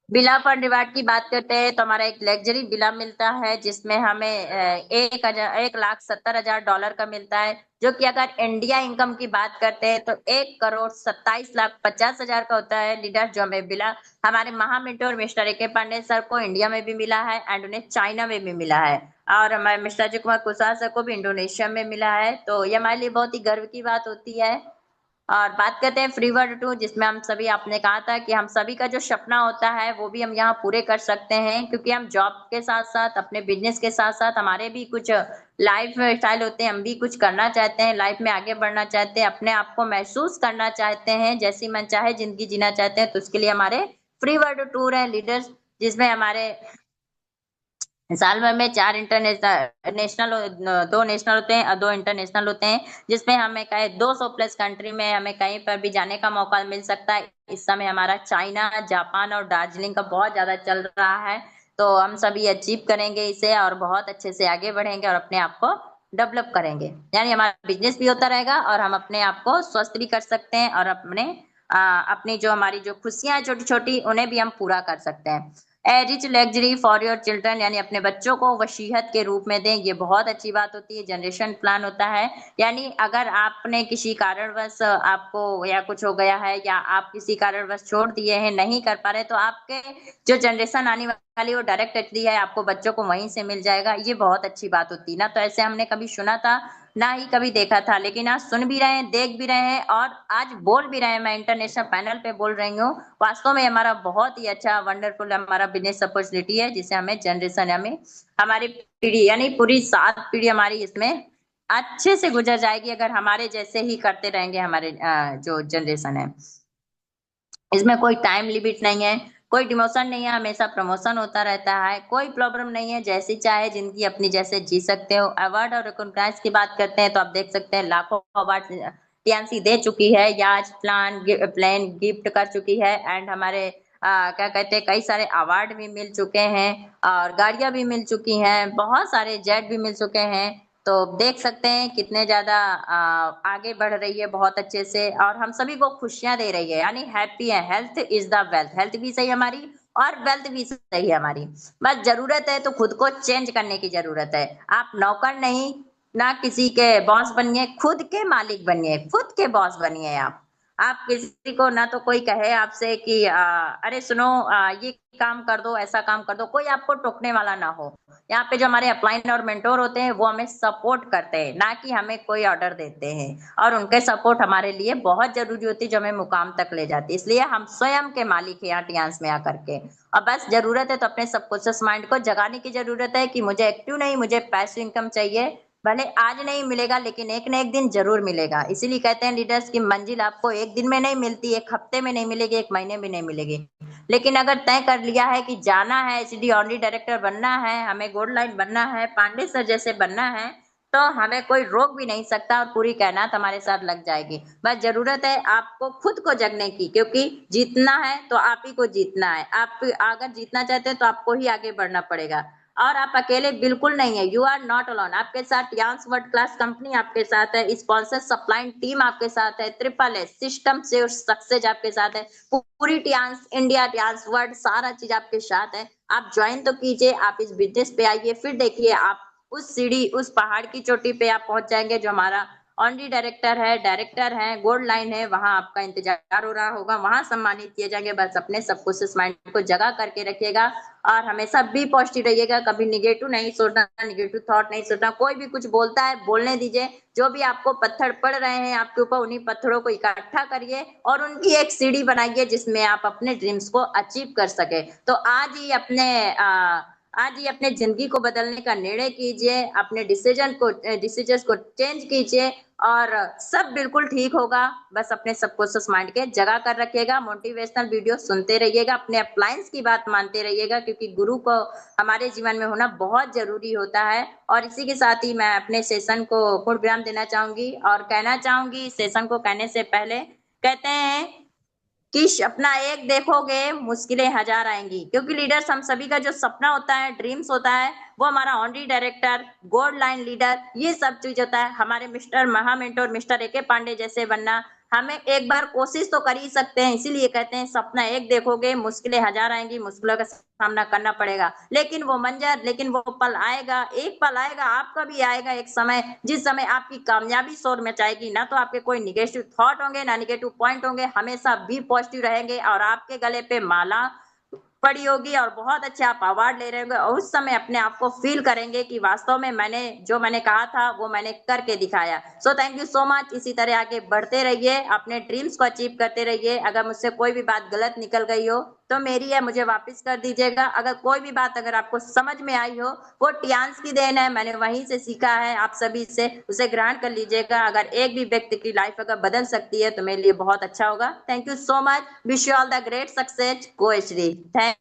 बिला फंड रिवार्ड की बात करते हैं तो हमारा एक लग्जरी बिला मिलता है, जिसमें हमें 1,70,000 का मिलता है, जो कि अगर इंडिया इनकम की बात करते हैं तो 1,27,50,000 का होता है लीडर, जो हमें बिला हमारे महामिंटोर मिस्टर ए के पांडे सर को इंडिया में भी मिला है एंड उन्हें चाइना में भी मिला है, और हमारे मिस्टर अजय कुमार कुशवाहा सर को भी इंडोनेशिया में मिला है। तो ये हमारे लिए बहुत ही गर्व की बात होती है। और बात करते हैं फ्री वर्ल्ड टू, जिसमें हम सभी, आपने कहा था कि हम सभी का जो सपना होता है वो भी हम यहाँ पूरे कर सकते हैं, क्योंकि हम जॉब के साथ साथ अपने बिजनेस के साथ साथ हमारे भी कुछ लाइफ स्टाइल होते हैं, हम भी कुछ करना चाहते हैं, लाइफ में आगे बढ़ना चाहते हैं, अपने आप को महसूस करना चाहते हैं, जैसी मन चाहे जिंदगी जीना चाहते हैं। तो उसके लिए हमारे फ्री वर्ल्ड टूर है लीडर्स, जिसमें हमारे साल भर में 4 इंटरनेशनल नेशनल 2 नेशनल होते हैं और 2 इंटरनेशनल होते हैं, जिसमें हमें कहीं 200 प्लस कंट्री में हमें कहीं पर भी जाने का मौका मिल सकता है। इस समय हमारा चाइना, जापान और दार्जिलिंग का बहुत ज्यादा चल रहा है। तो हम सभी अचीव करेंगे इसे और बहुत अच्छे से आगे बढ़ेंगे और अपने आप को डेवलप करेंगे, यानी हमारा बिजनेस भी होता रहेगा और हम अपने आप को स्वस्थ भी कर सकते हैं, और अपनी जो हमारी जो खुशियां हैं छोटी छोटी उन्हें भी हम पूरा कर सकते हैं। A rich luxury for your children, यानी अपने बच्चों को वसीयत के रूप में दें, ये बहुत अच्छी बात होती है। जनरेशन प्लान होता है, यानी अगर आपने किसी कारणवश आपको या कुछ हो गया है या आप किसी कारणवश छोड़ दिए हैं, नहीं कर पा रहे, तो आपके जो जनरेशन आने वाली वो डायरेक्ट एचडी है, आपको बच्चों को वहीं से मिल जाएगा। ये बहुत अच्छी बात होती है ना। तो ऐसे हमने कभी सुना था ना ही कभी देखा था, लेकिन आज सुन भी रहे हैं, देख भी रहे हैं और आज बोल भी रहे हैं। मैं इंटरनेशनल पैनल पे बोल रही हूँ। वास्तव में हमारा बहुत ही अच्छा वंडरफुल हमारा बिजनेस अपॉर्चुनिटी है, जिसे हमें जनरेशन हमें हमारी पीढ़ी यानी पूरी 7 पीढ़ी हमारी इसमें अच्छे से गुजर जाएगी, अगर हमारे जैसे ही करते रहेंगे हमारे जो जनरेशन है। इसमें कोई टाइम लिमिट नहीं है, कोई डिमोशन नहीं है, हमेशा प्रमोशन होता रहता है, कोई प्रॉब्लम नहीं है। जैसी चाहे जिंदगी अपनी जैसे जी सकते हो। अवार्ड और रिकॉग्नाइज की बात करते हैं तो आप देख सकते हैं लाखों अवार्ड टीएनसी दे चुकी है, याच प्लान गिफ्ट कर चुकी है। एंड हमारे क्या कहते हैं, कई सारे अवार्ड भी मिल चुके हैं और गाड़ियां भी मिल चुकी हैं, बहुत सारे जेट भी मिल चुके हैं। तो देख सकते हैं कितने ज्यादा आगे बढ़ रही है बहुत अच्छे से, और हम सभी को खुशियां दे रही है, यानी हैप्पी है। Health is the wealth, health भी सही हमारी और वेल्थ भी सही है हमारी। बस जरूरत है तो खुद को चेंज करने की जरूरत है। आप नौकर नहीं, ना किसी के बॉस बनिए, खुद के मालिक बनिए, खुद के बॉस बनिए। आप किसी को ना तो कोई कहे आपसे कि अरे सुनो ये काम कर दो, ऐसा काम कर दो, कोई आपको टोकने वाला ना हो। यहाँ पे जो हमारे अपलाइन और मेंटोर होते हैं वो हमें सपोर्ट करते हैं, ना कि हमें कोई ऑर्डर देते हैं। और उनके सपोर्ट हमारे लिए बहुत जरूरी होती है, जो हमें मुकाम तक ले जाती है। इसलिए हम स्वयं के मालिक हैं यहाँ टियांस में आकर के। और बस जरूरत है तो अपने सबकॉन्शियस माइंड को जगाने की जरूरत है कि मुझे एक्टिव नहीं, मुझे पैसिव इनकम चाहिए। भले आज नहीं मिलेगा लेकिन एक ना एक दिन जरूर मिलेगा। इसीलिए कहते हैं लीडर्स की मंजिल आपको एक दिन में नहीं मिलती, एक हफ्ते में नहीं मिलेगी, एक महीने में नहीं मिलेगी। लेकिन अगर तय कर लिया है कि जाना है, एचडी ओनली डायरेक्टर बनना है, हमें गोल्ड लाइन बनना है, पांडे सर जैसे बनना है, तो हमें कोई रोक भी नहीं सकता और पूरी कायनात हमारे साथ लग जाएगी। बस जरूरत है आपको खुद को जगने की, क्योंकि जीतना है तो आप ही को जीतना है। आप अगर जीतना चाहते हैं तो आपको ही आगे बढ़ना पड़ेगा। और आप अकेले बिल्कुल नहीं है, यू आर नॉट अलोन। आपके साथ यांस वर्ल्ड क्लास कंपनी आपके साथ है, स्पॉन्सर सप्लाइंग टीम आपके साथ है, ट्रिपल एस सिस्टम से सक्सेस आपके साथ है, पूरी टियांस इंडिया टियांस वर्ल्ड सारा चीज आपके साथ है। आप ज्वाइन तो कीजिए, आप इस बिजनेस पे आइए, फिर देखिए आप उस सीढ़ी उस पहाड़ की चोटी पे आप पहुंच जाएंगे, जो हमारा ऑनरी डायरेक्टर है, गोल्ड लाइन है, वहां आपका इंतजार हो रहा होगा, वहां सम्मानित किए जाएंगे। बस अपने सबकॉन्शियस माइंड को जगा करके रखिएगा और हमेशा भी पॉजिटिव रहिएगा, कभी निगेटिव नहीं सोचना, निगेटिव थॉट नहीं सोचना। कोई भी कुछ बोलता है बोलने दीजिए, जो भी आपको पत्थर पड़ रहे हैं आपके ऊपर, उन्हीं पत्थरों को इकट्ठा करिए और उनकी एक सीढ़ी बनाइए जिसमें आप अपने ड्रीम्स को अचीव कर सके। तो आज ही अपने जिंदगी को बदलने का निर्णय कीजिए, अपने डिसीजन को चेंज कीजिए और सब बिल्कुल ठीक होगा। बस अपने सबकॉन्शियस माइंड के जगह कर रखिएगा, मोटिवेशनल वीडियो सुनते रहिएगा, अपने अप्लायंस की बात मानते रहिएगा, क्योंकि गुरु को हमारे जीवन में होना बहुत जरूरी होता है। और इसी के साथ ही मैं अपने सेशन को पूर्ण विराम देना चाहूंगी और कहना चाहूंगी, सेशन को कहने से पहले कहते हैं कि सपना एक देखोगे मुश्किलें हजार आएंगी, क्योंकि लीडर्स हम सभी का जो सपना होता है, ड्रीम्स होता है, वो हमारा honorary director, gold line leader, ये सब चीज होता है। हमारे मिस्टर महामेंटोर मिस्टर एके पांडे जैसे बनना, हमें एक बार कोशिश तो कर ही सकते हैं। इसीलिए कहते हैं सपना एक देखोगे मुश्किलें हजार आएंगी, मुश्किलों का सामना करना पड़ेगा, लेकिन वो पल आएगा, एक पल आएगा, आपका भी आएगा एक समय, जिस समय आपकी कामयाबी शोर मचाएगी। ना तो आपके कोई निगेटिव थॉट होंगे, ना निगेटिव पॉइंट होंगे, हमेशा भी पॉजिटिव रहेंगे और आपके गले पे माला पड़ी होगी और बहुत अच्छे आप अवार्ड ले रहे होंगे। और उस समय अपने आप को फील करेंगे कि वास्तव में मैंने कहा था वो मैंने करके दिखाया। So thank you so much. इसी तरह आगे बढ़ते रहिए, अपने ड्रीम्स को अचीव करते रहिए। अगर मुझसे कोई भी बात गलत निकल गई हो तो मेरी है, मुझे वापस कर दीजिएगा। अगर कोई भी बात अगर आपको समझ में आई हो, वो टियांस की देन है, मैंने वहीं से सीखा है, आप सभी से उसे ग्रहण कर लीजिएगा। अगर एक भी व्यक्ति की लाइफ अगर बदल सकती है तो मेरे लिए बहुत अच्छा होगा। Thank you so much. Wish you all the great success. Go Shri. Thank